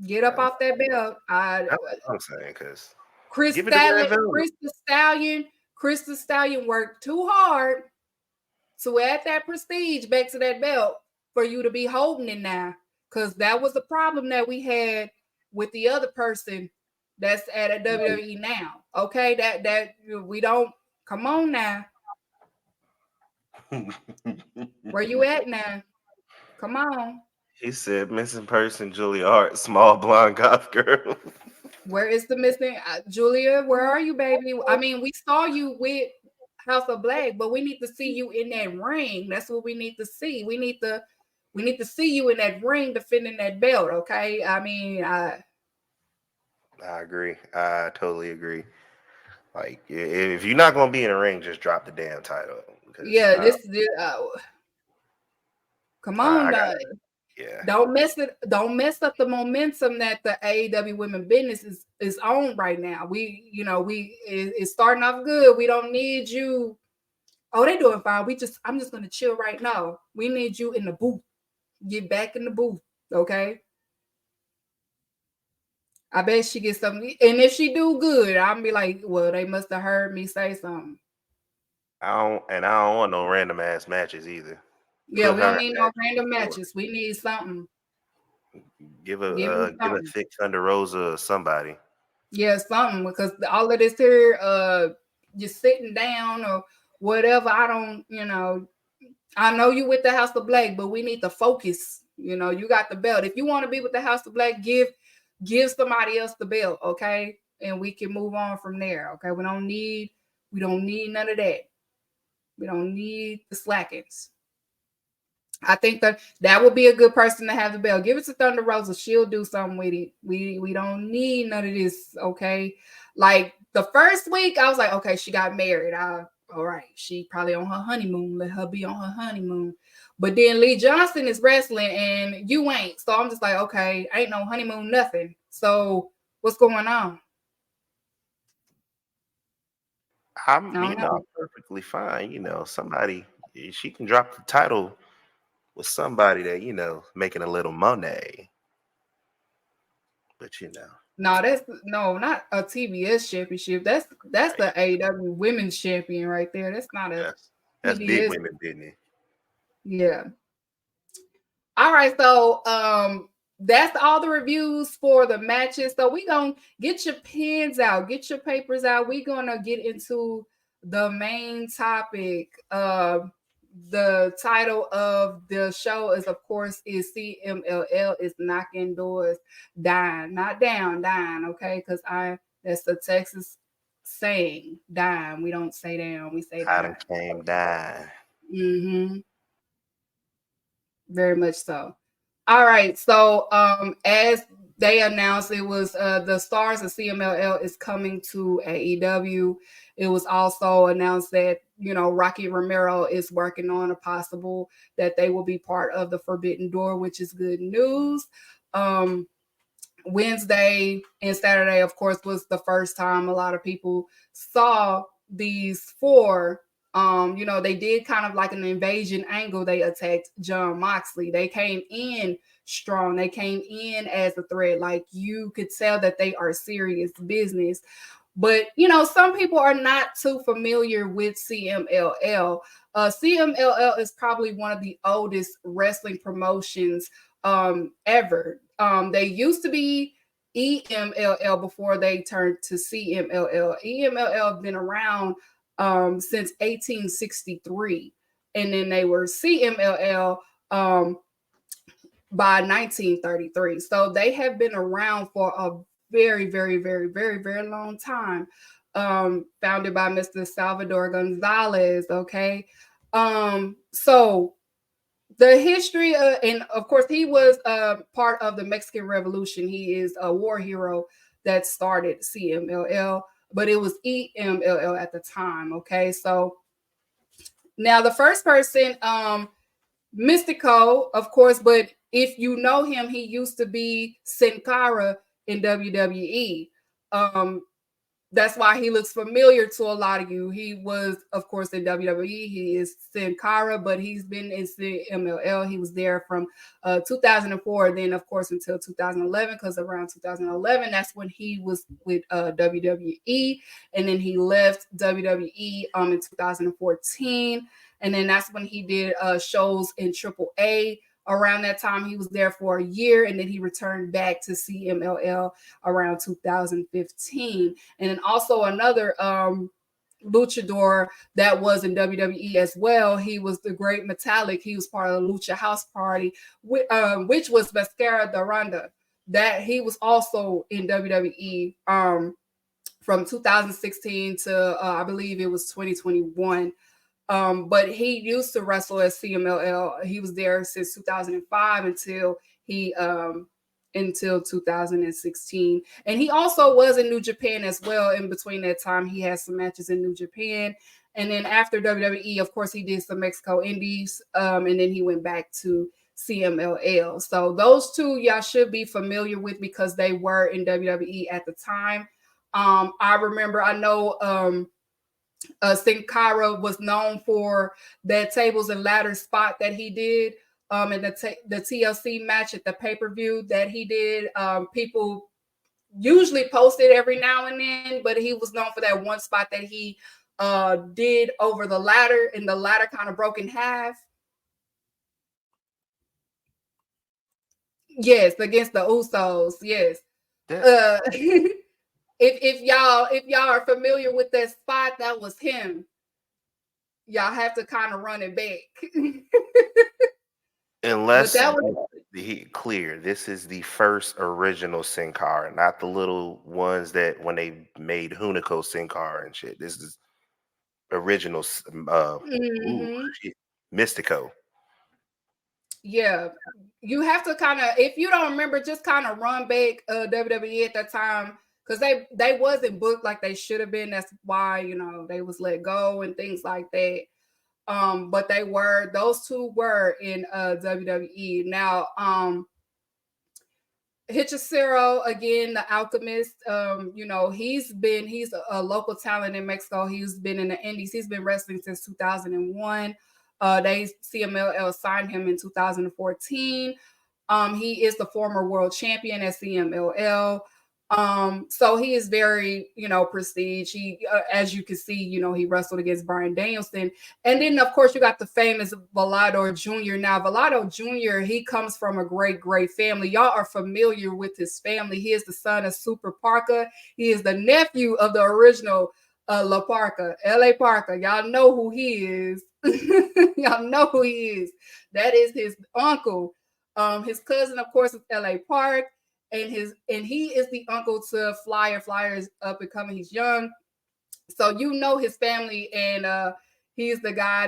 Get up That's off that belt. what I'm saying. Cause Chris give it to Red Stallion, Velvet. Chris the Stallion worked too hard to add that prestige back to that belt for you to be holding it now. Because that was the problem that we had with the other person that's at a WWE now. Okay, that we don't come on now. Where you at now? Come on. He said, "Missing person, Julia Hart, small blonde goth girl." Where is the missing Julia? Where are you, baby? I mean, we saw you with House of Black, but we need to see you in that ring. That's what we need to see. We need to see you in that ring defending that belt. Okay. I mean, I agree. I totally agree. Like, if you're not gonna be in the ring, just drop the damn title. Because yeah. Come on, I got yeah. don't mess up the momentum that the AEW women business is on right now. It's starting off good. We don't need you. Oh, they doing fine. I'm just gonna chill right now. We need you in the booth. Get back in the booth, okay? I bet she gets something. And if she do good, I'm be like, well, they must have heard me say something. I don't want no random ass matches either. Yeah, Put we don't her in need no matches random before. matches. We need something. Give Give me give a something. thick Thunder Rosa or somebody. Yeah, something because all of this here, just sitting down or whatever. I know you with the House of Black, but we need to focus. You got the belt. If you want to be with the House of Black, give somebody else the belt, okay? And we can move on from there. Okay. We don't need none of that. We don't need the slackings. I think that would be a good person to have the belt. Give it to Thunder Rosa. She'll do something with it. We don't need none of this. Okay. Like the first week, I was like, okay, she got married. All right. She probably on her honeymoon. Let her be on her honeymoon. But then Lee Johnson is wrestling and you ain't. So I'm just like, okay, ain't no honeymoon, nothing. So what's going on? I don't know. I'm perfectly fine. Somebody she can drop the title with somebody that making a little money. But No, not a TBS championship. That's the AEW Women's Champion right there. That's not a that's big TBS. women business. Yeah. All right, so that's all the reviews for the matches. So we gonna get your pens out, get your papers out. We gonna get into the main topic. The title of the show is, of course, is CMLL is knocking doors, Dine, not down, Dine, okay? Because that's the Texas saying, Dine. We don't say down, we say I Dine. done came down. Mm-hmm. Very much so. All right. So as they announced, it was the stars of CMLL is coming to AEW. It was also announced that Rocky Romero is working on a possible that they will be part of the Forbidden Door, which is good news. Wednesday and Saturday, of course, was the first time a lot of people saw these four. They did kind of like an invasion angle. They attacked John Moxley. They came in strong. They came in as a threat. Like you could tell that they are serious business. But some people are not too familiar with CMLL. CMLL is probably one of the oldest wrestling promotions ever. They used to be EMLL before they turned to CMLL. EMLL have been around since 1863, and then they were CMLL by 1933. So they have been around for a very, very, very, very, very long time. founded by Mr. Salvador Gonzalez. Okay. So the history, and of course, he was part of the Mexican Revolution. He is a war hero that started CMLL, but it was EMLL at the time. Okay. So now the first person, Mystico, of course, but if you know him, he used to be Sin Cara in WWE. That's why he looks familiar to a lot of you. He was, of course, in WWE. He is Sin Cara, but he's been in CMLL. He was there from 2004, then, of course, until 2011, because around 2011, that's when he was with WWE. And then he left WWE in 2014. And then that's when he did shows in AAA. Around that time, he was there for a year, and then he returned back to CMLL around 2015. And then also another luchador that was in WWE as well. He was the Great Metallic. He was part of the Lucha House Party, which was Mascara Dorada. That he was also in WWE from 2016 to I believe it was 2021. But he used to wrestle at CMLL. He was there since 2005 until 2016. And he also was in New Japan as well. In between that time, he had some matches in New Japan. And then after WWE, of course, he did some Mexico Indies. And then he went back to CMLL. So those two y'all should be familiar with because they were in WWE at the time. I know Sin Cara was known for that tables and ladders spot that he did in the TLC match at the pay-per-view that he did. People usually post it every now and then, but he was known for that one spot that he did over the ladder, and the ladder kind of broke in half. Yes, against the Usos. Yes. If y'all are familiar with that spot, that was him. Y'all have to kind of run it back. Unless that was he clear, this is the first original Sin Cara, not the little ones that when they made Hunico Sin Cara and shit. This is original Mystico. Yeah, you have to kind of, if you don't remember, just kind of run back WWE at that time because they wasn't booked like they should have been. That's why they was let go and things like that. But those two were in WWE. Now, Hechicero, again, the Alchemist, he's a local talent in Mexico. He's been in the Indies. He's been wrestling since 2001. CMLL signed him in 2014. He is the former world champion at CMLL. So he is very, prestige. He, as you can see, he wrestled against Bryan Danielson. And then, of course, you got the famous Velado Jr. Now, Velado Jr., he comes from a great, great family. Y'all are familiar with his family. He is the son of Super Parka. He is the nephew of the original La Parka, L.A. Parka. Y'all know who he is. Y'all know who he is. That is his uncle. His cousin, of course, is L.A. Park. And he is the uncle to Flyer. Flyer is up and coming. He's young. So his family, and he's the guy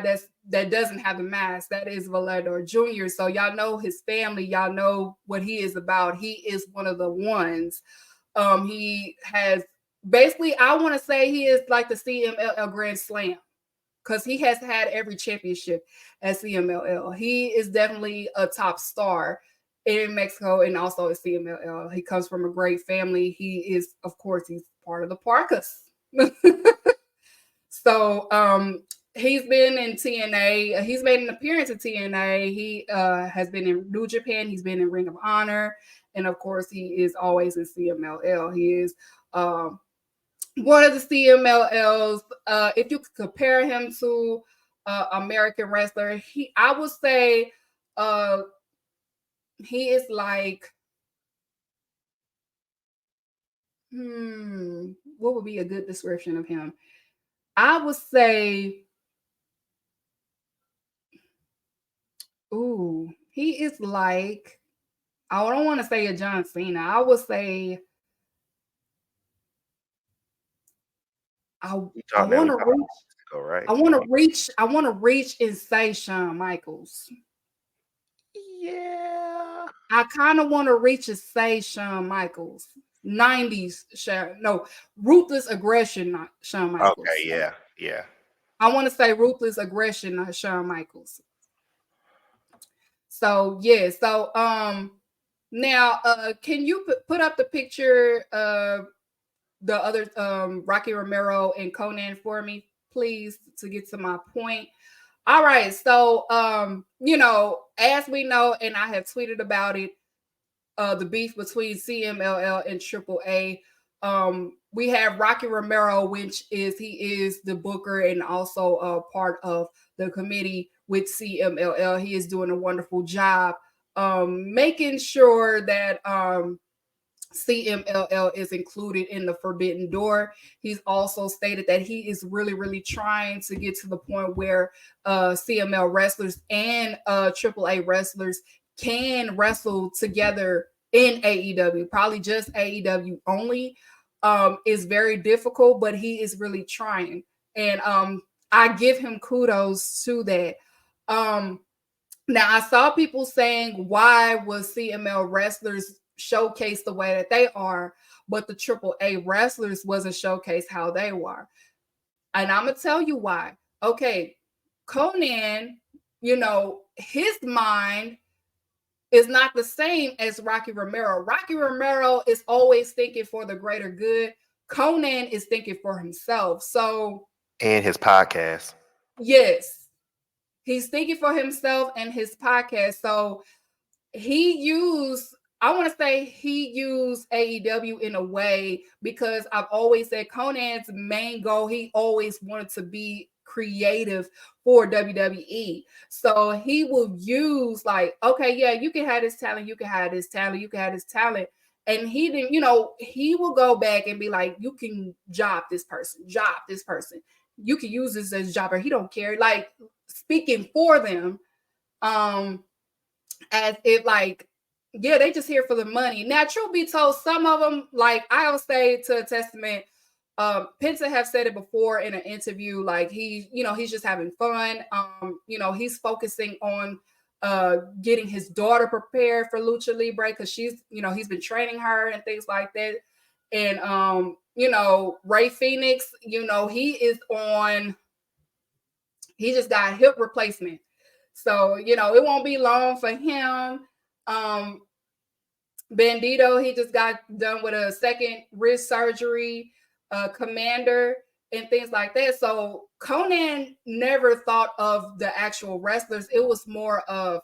that doesn't have the mask. That is Velado Jr. So y'all know his family. Y'all know what he is about. He is one of the ones. He has basically, I want to say he is like the CMLL Grand Slam because he has had every championship at CMLL. He is definitely a top star in Mexico and also at CMLL. He comes from a great family. He is, of course, he's part of the Parkas. So he's been in TNA. He's made an appearance in TNA. He has been in New Japan. He's been in Ring of Honor. And, of course, he is always in CMLL. He is one of the CMLLs. If you could compare him to American wrestler, I would say he is like, what would be a good description of him? I would say, he is like, I don't want to say a John Cena. I would say I We want to talking reach. go right. I want to reach. I want to reach and say Shawn Michaels. Yeah. I kind of want to reach and say Shawn Michaels. 90s ruthless aggression, not Shawn Michaels. Okay, yeah, yeah. I want to say ruthless aggression, not Shawn Michaels. So yeah, so now can you put up the picture of the other Rocky Romero and Conan for me, please, to get to my point? All right, so as we know, and I have tweeted about it, the beef between CMLL and Triple A. We have Rocky Romero, which he is the booker and also part of the committee with CMLL. He is doing a wonderful job making sure that CMLL is included in the Forbidden Door. He's also stated that he is really, really trying to get to the point where CML wrestlers and AAA wrestlers can wrestle together in AEW. Probably just AEW only. Is very difficult, but he is really trying. And I give him kudos to that. Now, I saw people saying, why was CML wrestlers showcased the way that they are, but the AAA wrestlers wasn't showcased how they were? And I'm going to tell you why. Okay, Conan, his mind is not the same as Rocky Romero. Rocky Romero is always thinking for the greater good. Conan is thinking for himself. So, And his podcast. yes, he's thinking for himself and his podcast. So, I want to say he used AEW in a way, because I've always said Conan's main goal, he always wanted to be creative for WWE. So he will use, like, okay, yeah, you can have this talent, you can have this talent, you can have this talent. And he didn't, he will go back and be like, you can job this person. You can use this as a jobber. He don't care. Like, speaking for them. As if, like, yeah, they just here for the money. Now, truth be told, some of them, like I'll say to a testament, Penta have said it before in an interview, like he's just having fun. He's focusing on getting his daughter prepared for Lucha Libre, because he's been training her and things like that. And Ray Phoenix, he just got a hip replacement. So, it won't be long for him. Bandito, he just got done with a second wrist surgery, Commander, and things like that. So Conan never thought of the actual wrestlers. It was more of,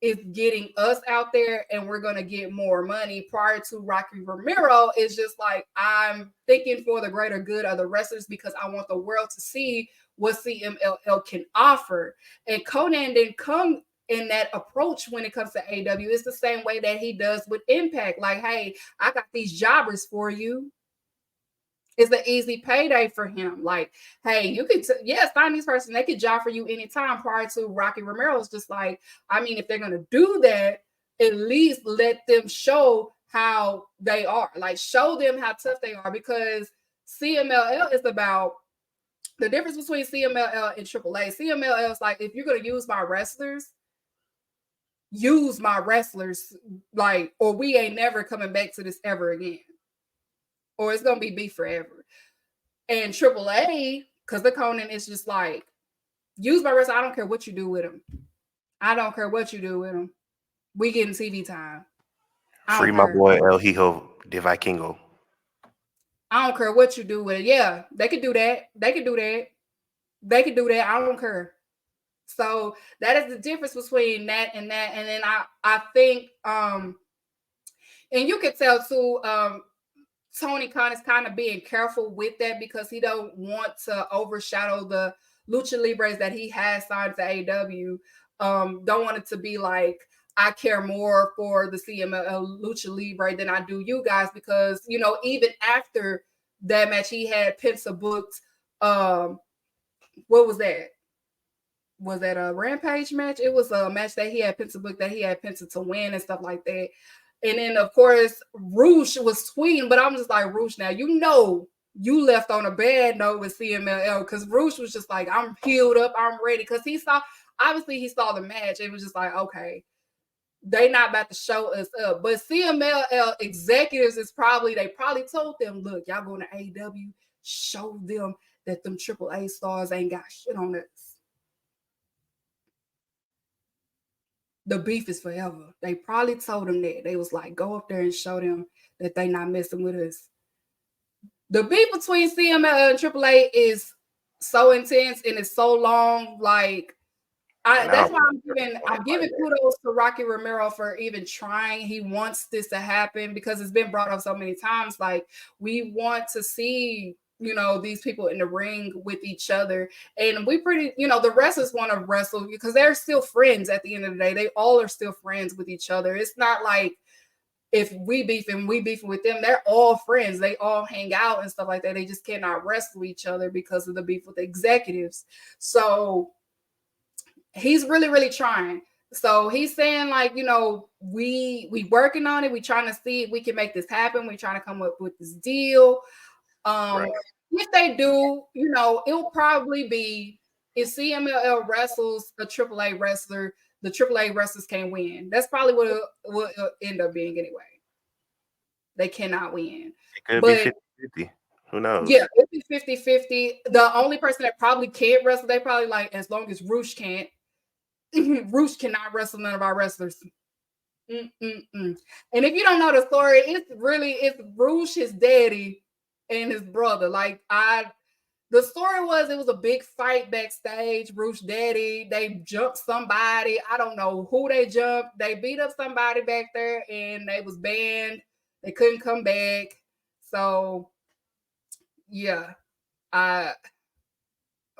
it's getting us out there and we're going to get more money. Prior to Rocky Romero, it's just like, I'm thinking for the greater good of the wrestlers, because I want the world to see what CMLL can offer. And Conan didn't come in that approach when it comes to AW. It's the same way that he does with Impact. Like, hey, I got these jobbers for you. It's an easy payday for him. Like, hey, you could, sign these person. They could job for you anytime. Prior to Rocky Romero, it's just like, I mean, if they're going to do that, at least let them show how they are. Like, show them how tough they are, because CMLL is about, the difference between CMLL and AAA. CMLL is like, if you're going to use my wrestlers, like, or we ain't never coming back to this ever again. Or it's going to be beef forever. And AAA, because the Conan is just like, use my wrestler. I don't care what you do with him. We getting TV time. Free my boy El Hijo de Vikingo. I don't care what you do with it. Yeah, they could do that. I don't care. So that is the difference between that and that. And then I think, and you could tell too, Tony Khan is kind of being careful with that, because he don't want to overshadow the Lucha Libres that he has signed to AEW. Don't want it to be like, I care more for the CMLL Lucha Libre than I do you guys, because, even after that match, he had Penta booked. What was that? Was that a Rampage match? It was a match that he had Penta booked, that he had Penta to win and stuff like that. And then, of course, Roosh was tweeting, but I'm just like, Roosh, now, you left on a bad note with CMLL because Roosh was just like, I'm healed up, I'm ready. Because he saw the match. It was just like, okay, they not about to show us up. But CMLL executives they probably told them, look, y'all going to AEW, show them that them AAA stars ain't got shit on us. The beef is forever. They probably told them that. They was like, go up there and show them that they not messing with us. The beef between CMLL and AAA is so intense and it's so long. Like, that's why I'm giving kudos to Rocky Romero for even trying. He wants this to happen because it's been brought up so many times. Like, we want to see, these people in the ring with each other. And we the wrestlers want to wrestle because they're still friends at the end of the day. They all are still friends with each other. It's not like if we beefing with them, they're all friends. They all hang out and stuff like that. They just cannot wrestle each other because of the beef with the executives. So he's really, really trying. So he's saying, like, we working on it. We trying to see if we can make this happen. We trying to come up with this deal. Right. If they do, it'll probably be if CMLL wrestles a AAA wrestler, the AAA wrestlers can't win. That's probably what it'll end up being anyway. They cannot win. It could be 50-50. Who knows? Yeah, it'll be 50-50. The only person that probably can't wrestle, they probably like, as long as Roosh can't, Roosh cannot wrestle none of our wrestlers. And if you don't know the story, it's Roosh, his daddy, and his brother. The story was it was a big fight backstage. Roosh daddy, they jumped somebody. I don't know who they jumped. They beat up somebody back there and they was banned. They couldn't come back. So yeah.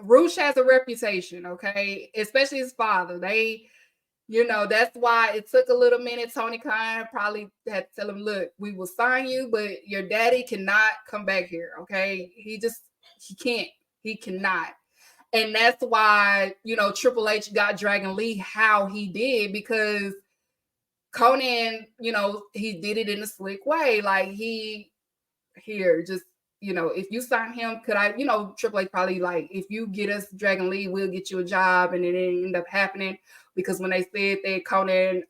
Roosh has a reputation, okay? Especially his father. That's why it took a little minute. Tony Khan probably had to tell him, look, we will sign you, but your daddy cannot come back here, okay? He can't. He cannot. And that's why, Triple H got Dragon Lee how he did, because Conan, he did it in a slick way. Like, if you sign him, could I, Triple H probably like, if you get us Dragon Lee, we'll get you a job. And it didn't end up happening because when they said that Conan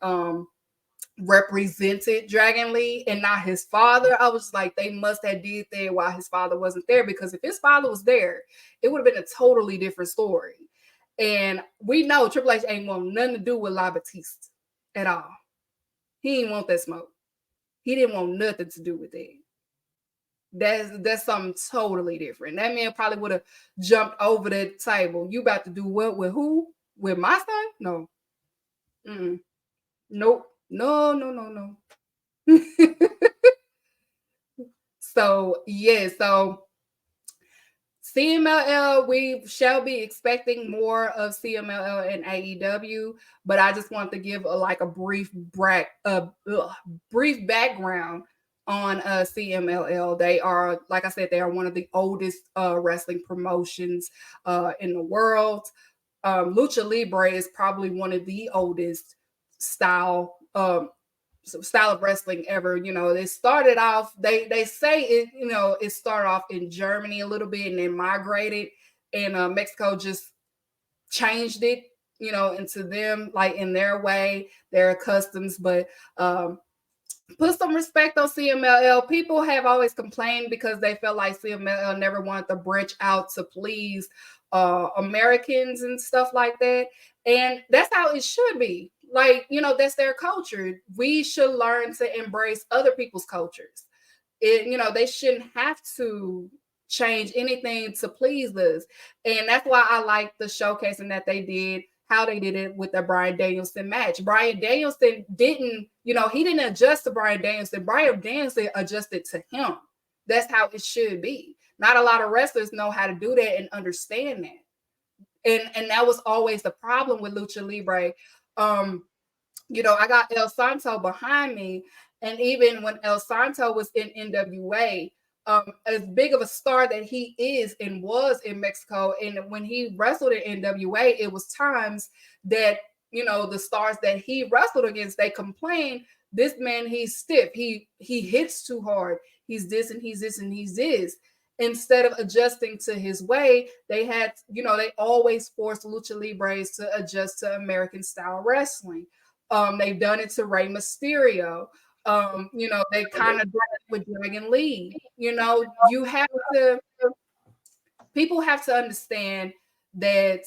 represented Dragon Lee and not his father, I was like, they must have did that while his father wasn't there, because if his father was there, it would have been a totally different story. And we know Triple H ain't want nothing to do with La Batista at all. He didn't want that smoke. He didn't want nothing to do with that. That's something totally different. That man probably would have jumped over the table. You about to do what with who? With my son? No. Nope. No. So CMLL, we shall be expecting more of CMLL and AEW, but I just want to give a brief background on CMLL. They are, like I said, they are one of the oldest wrestling promotions in the world. Lucha Libre is probably one of the oldest style of wrestling ever. They started off, they say it, it started off in Germany a little bit and then migrated, and Mexico just changed it, into them, like in their way, their customs. But put some respect on CMLL. People have always complained because they felt like CMLL never wanted to branch out to please Americans and stuff like that. And that's how it should be. Like, that's their culture. We should learn to embrace other people's cultures. They shouldn't have to change anything to please us. And that's why I like the showcasing that they did, how they did it with the Bryan Danielson match. Bryan Danielson didn't, he didn't adjust to Bryan Danielson. Bryan Danielson adjusted to him. That's how it should be. Not a lot of wrestlers know how to do that and understand that. And that was always the problem with Lucha Libre. I got El Santo behind me. And even when El Santo was in NWA, as big of a star that he is and was in Mexico, and when he wrestled in NWA, it was times that, the stars that he wrestled against, they complained, this man, he's stiff. He hits too hard. He's this and he's this and he's this. instead of adjusting to his way, they had, they always forced lucha libres to adjust to American style wrestling. They've done it to Rey Mysterio. They kind of did it with Dragon Lee. You have to, people have to understand that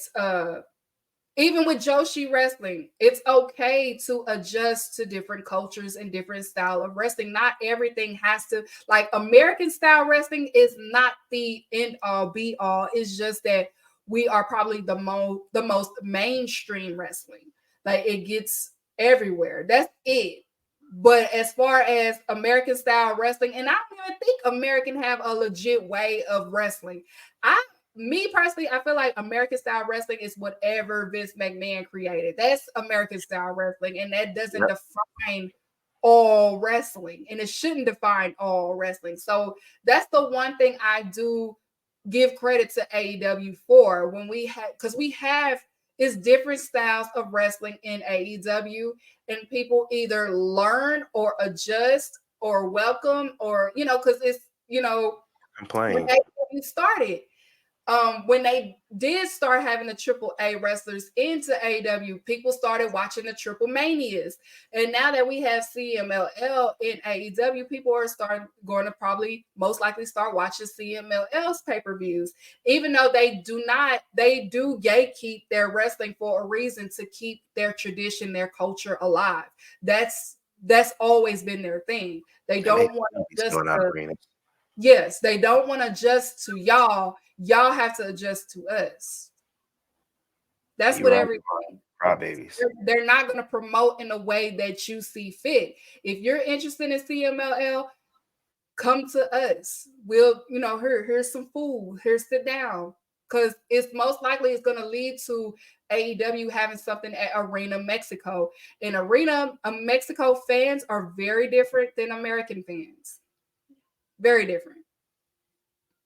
even with Joshi wrestling, it's okay to adjust to different cultures and different style of wrestling. Not everything has to, like, American style wrestling is not the end all be all. It's just that we are probably the most mainstream wrestling. Like, it gets everywhere. That's it. But as far as American style wrestling, and I don't even think American have a legit way of wrestling. Me personally, I feel like American style wrestling is whatever Vince McMahon created. That's American style wrestling, and that doesn't define all wrestling, and it shouldn't define all wrestling. So that's the one thing I do give credit to AEW for, when we have, because we have is different styles of wrestling in AEW, and people either learn or adjust or welcome, or because it's when Complain. AEW started. When they did start having the triple A wrestlers into AEW, people started watching the Triple Manias. And now that we have CMLL in AEW, people are going to probably most likely start watching CMLL's pay-per-views. Even though they do gatekeep their wrestling for a reason, to keep their tradition, their culture alive. That's always been their thing. They don't want to just yes, they don't want to adjust to y'all. Y'all have to adjust to us. That's what everything. Crybabies. They're not going to promote in a way that you see fit. If you're interested in CMLL, come to us. We'll, here's some food. Here's sit down. Because it's most likely it's going to lead to AEW having something at Arena Mexico. In Arena Mexico, fans are very different than American fans. Very different.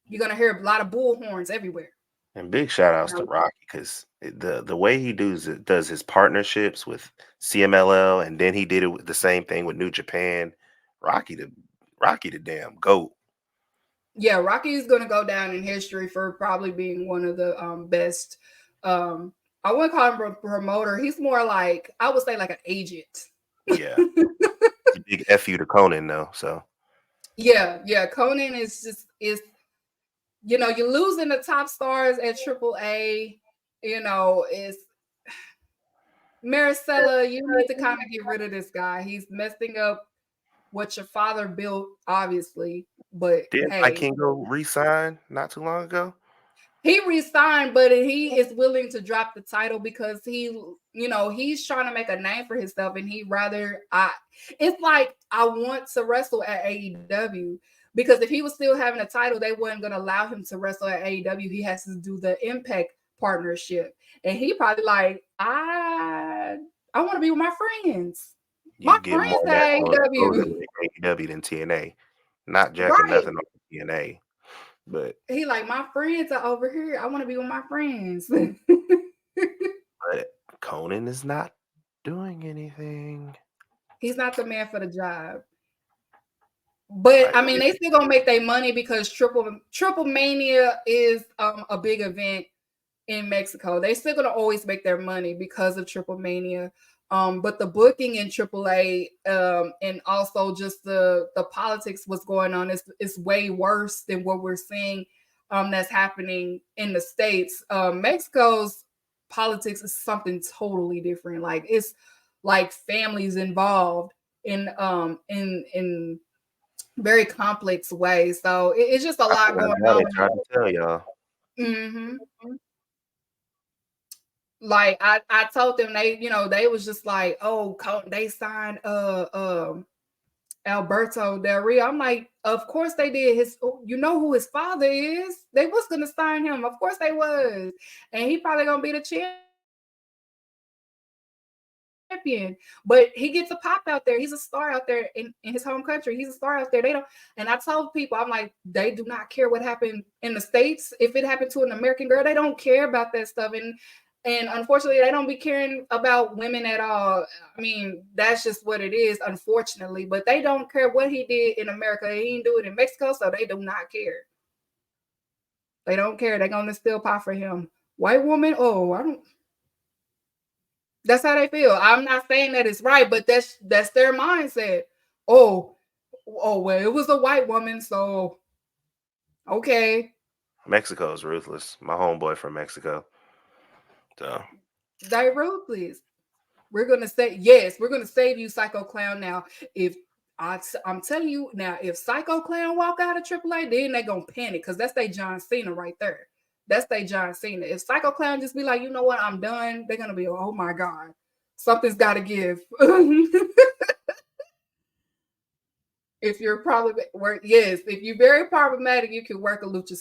You're going to hear a lot of bullhorns everywhere. And big shout outs to Rocky, because the way he does his partnerships with CMLL, and then he did it with the same thing with New Japan. Rocky the damn GOAT. Yeah, Rocky is going to go down in history for probably being one of the best. I wouldn't call him a promoter. He's more like, I would say, like an agent. Yeah. Big F you to Conan, though. So yeah, Conan is you're losing the top stars at AAA. Is Maricela, you need to kind of get rid of this guy. He's messing up what your father built, obviously. But didn't Ikengo resign not too long ago? He resigned, but he is willing to drop the title because he's trying to make a name for himself, and it's like, I want to wrestle at AEW, because if he was still having a title, they weren't going to allow him to wrestle at AEW. He has to do the Impact partnership, and he probably like, I want to be with my friends. My friends at AEW than TNA. Not jacking nothing on TNA. But he like, my friends are over here. I want to be with my friends. But Conan is not doing anything. He's not the man for the job. But I mean, they still gonna make their money, because Triple Mania is a big event in Mexico. They still gonna always make their money because of Triple Mania. But the booking in AAA, and also just the politics, what's going on, is way worse than what we're seeing that's happening in the States. Mexico's politics is something totally different. Like, it's like families involved in very complex ways. So it's just a lot going on. I tried to tell y'all. Mm-hmm. Like, I told them, they was just like, oh, they signed Alberto Del Rio. I'm like, of course they did. You know who his father is. They was gonna sign him. Of course they was. And he probably gonna be the champion. But he gets a pop out there. He's a star out there in his home country. He's a star out there. They don't. And I told people, I'm like, they do not care what happened in the States. If it happened to an American girl, they don't care about that stuff. And unfortunately, they don't be caring about women at all. I mean, that's just what it is, unfortunately. But they don't care what he did in America. He didn't do it in Mexico, so they do not care. They don't care. They're gonna still pop for him. White woman, oh, I don't. That's how they feel. I'm not saying that it's right, but that's their mindset. Oh, well, it was a white woman, so okay. Mexico's ruthless. My homeboy from Mexico. So They ruthless. We're gonna say yes. We're gonna save you, Psycho Clown. Now, if I'm telling you now, if Psycho Clown walk out of AAA, then they gonna panic because that's their John Cena right there. That's their John Cena. If Psycho Clown just be like, you know what, I'm done, they're gonna be, oh my god, something's got to give. If you're probably work, yes, if you're very problematic, you can work a lucha.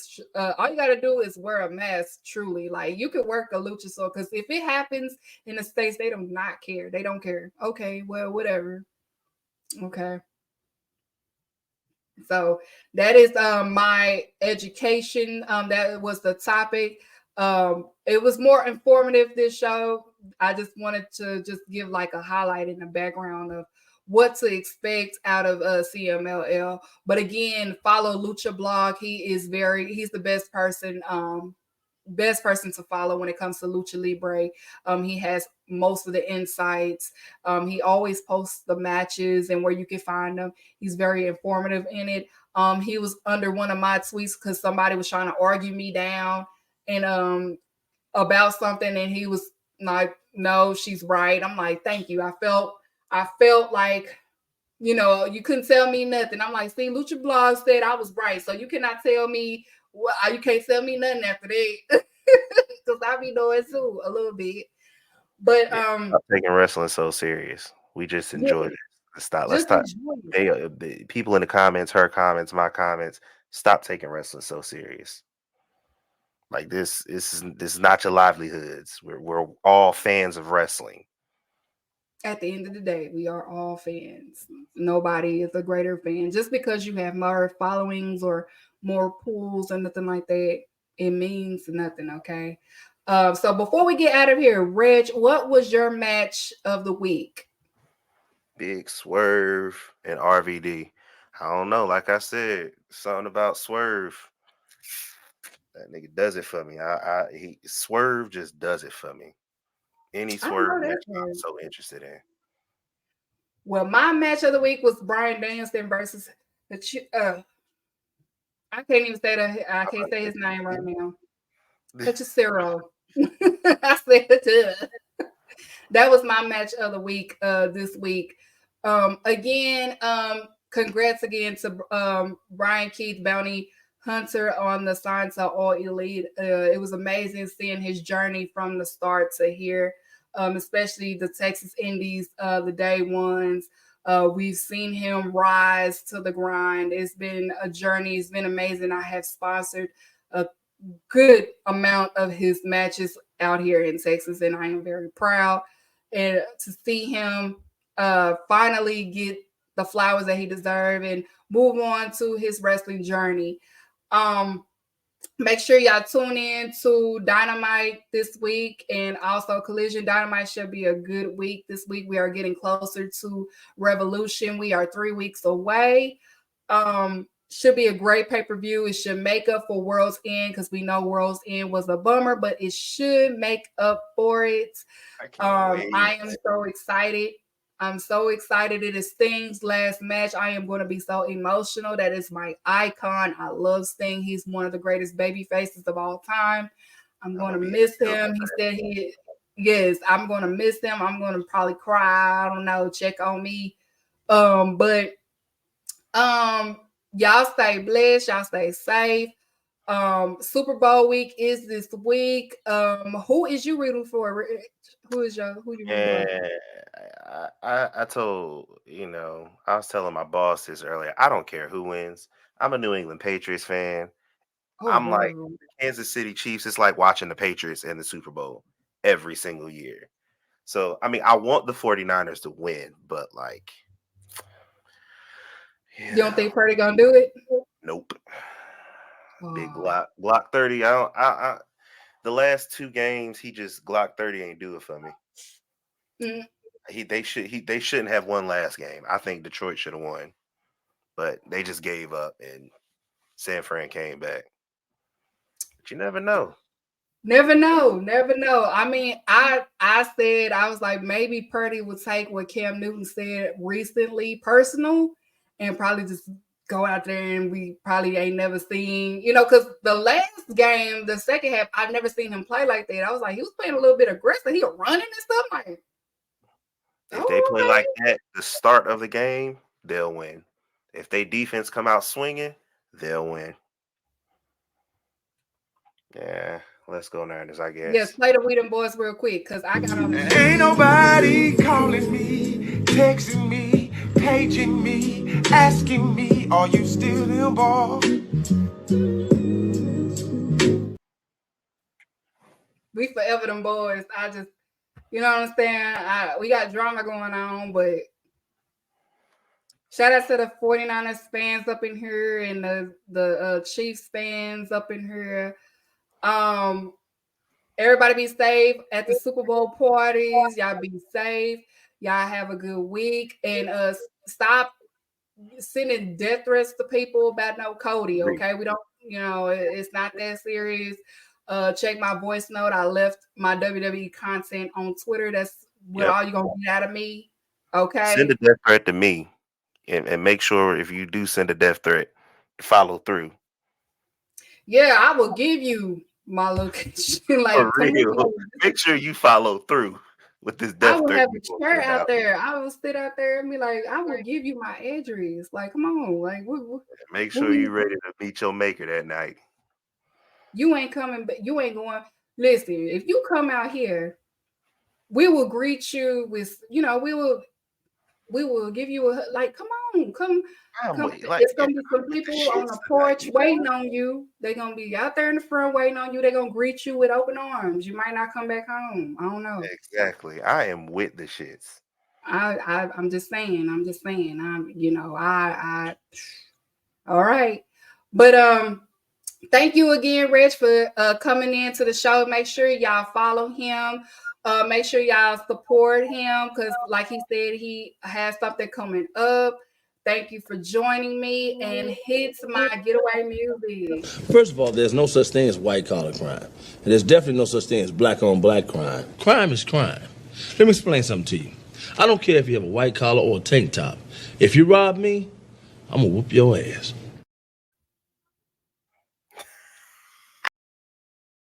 All you gotta do is wear a mask. Truly, like you can work a luchasaur because if it happens in the States, they do not care. They don't care. Okay, well, whatever. Okay, so that is my education. That was the topic. It was more informative, this show. I just wanted to just give like a highlight in the background of what to expect out of CMLL. But again, follow Lucha Blog. He's the best person to follow when it comes to Lucha Libre. He has most of the insights. He always posts the matches and where you can find them. He's very informative in it. He was under one of my tweets because somebody was trying to argue me down and about something, and he was like, "No, she's right." I'm like, "Thank you." I felt like, you couldn't tell me nothing. I'm like, see, Lucha Blog said I was right, so you cannot tell me. Well, you can't tell me nothing after that, because I be knowing too a little bit. But yeah, stop taking wrestling so serious. We just yeah, enjoyed it. Let's just stop. enjoy it. They, the people in the comments, her comments, my comments. Stop taking wrestling so serious. Like this is not your livelihoods. We're all fans of wrestling. At the end of the day, we are all fans. Nobody is a greater fan. Just because you have more followings or more pools or nothing like that, it means nothing, okay? So before we get out of here, Reg, what was your match of the week? Big Swerve and RVD. I don't know. Like I said, something about Swerve. That nigga does it for me. He Swerve just does it for me. Any I Swerve know match, that I'm part. so interested in. Well, my match of the week was Brian Danielson versus I can't even say that. I can't say his name right now. Hechicero. I said it. That was my match of the week this week. Again, congrats again to Brian Keith Bounty Hunter on the Sign to All Elite. It was amazing seeing his journey from the start to here, especially the Texas Indies, the day ones. We've seen him rise to the grind. It's been a journey. It's been amazing. I have sponsored a good amount of his matches out here in Texas, and I am very proud. And to see him finally get the flowers that he deserved and move on to his wrestling journey. Um, Make sure y'all tune in to Dynamite this week, and also Collision. Dynamite should be a good week this week. We are getting closer to Revolution. We are 3 weeks away. Should be a great pay-per-view. It should make up for World's End because we know World's End was a bummer, but it should make up for it. I can't wait. I am so excited. I'm so excited. It is Sting's last match. I am going to be so emotional. That is my icon. I love Sting. He's one of the greatest baby faces of all time. I'm going to miss him. He said yes, I'm going to miss him. I'm going to probably cry. I don't know. Check on me. But y'all stay blessed. Y'all stay safe. Super Bowl week is this week. Who is you rooting for? Who you rooting Yeah, for? I told I was telling my boss this earlier. I don't care who wins. I'm a New England Patriots fan. Oh I'm like girl. Kansas City Chiefs. It's like watching the Patriots in the Super Bowl every single year. So I mean, I want the 49ers to win, but like, You don't think Purdy gonna do it? nope. Big Oh. Glock 30. I don't. The last two games, he just Glock 30 ain't do it for me. Mm. They shouldn't have won last game. I think Detroit should have won, but they just gave up and San Fran came back. But you never know. Never know, never know. I mean, I said I was like maybe Purdy would take what Cam Newton said recently personal, and probably just go out there and we probably ain't never seen, because the last game, the second half, I've never seen him play like that. I was like, he was playing a little bit aggressive. He was running and stuff like. If they play like that, the start of the game, they'll win. If they defense come out swinging, they'll win. Yeah, let's go Niners, I guess. Yes, play the Whedon boys real quick, because I got on. Ain't nobody calling me, texting me, paging me, asking me, are you still involved? We forever them boys. I just, you know what I'm saying? We got drama going on, but shout out to the 49ers fans up in here and the Chiefs fans up in here. Everybody be safe at the Super Bowl parties. Y'all be safe. Y'all have a good week. And stop sending death threats to people about no Cody, okay? We don't, it's not that serious. Check my voice note. I left my WWE content on Twitter. That's what all you're going to get out of me, okay? Send a death threat to me. And make sure if you do send a death threat, follow through. Yeah, I will give you my location. Like, for real. Make sure you follow through with this death threat. I will have a chair out there. I will sit out there and be like, I will give you my address. Like, come on. Like, make sure you're ready to meet your maker that night. You ain't coming, but you ain't going. Listen, if you come out here, we will greet you with, we will give you a, like, come on, come. It's gonna be some people on the porch waiting on you. They're gonna be out there in the front waiting on you. They're gonna greet you with open arms. You might not come back home. I don't know. Exactly. I am with the shits. I'm just saying. All right. But thank you again, Reg, for coming into the show. Make sure y'all follow him. Make sure y'all support him because, like he said, he has something coming up. Thank you for joining me and hits my getaway music. First of all, there's no such thing as white-collar crime. And there's definitely no such thing as black-on-black crime. Crime is crime. Let me explain something to you. I don't care if you have a white collar or a tank top. If you rob me, I'm going to whoop your ass.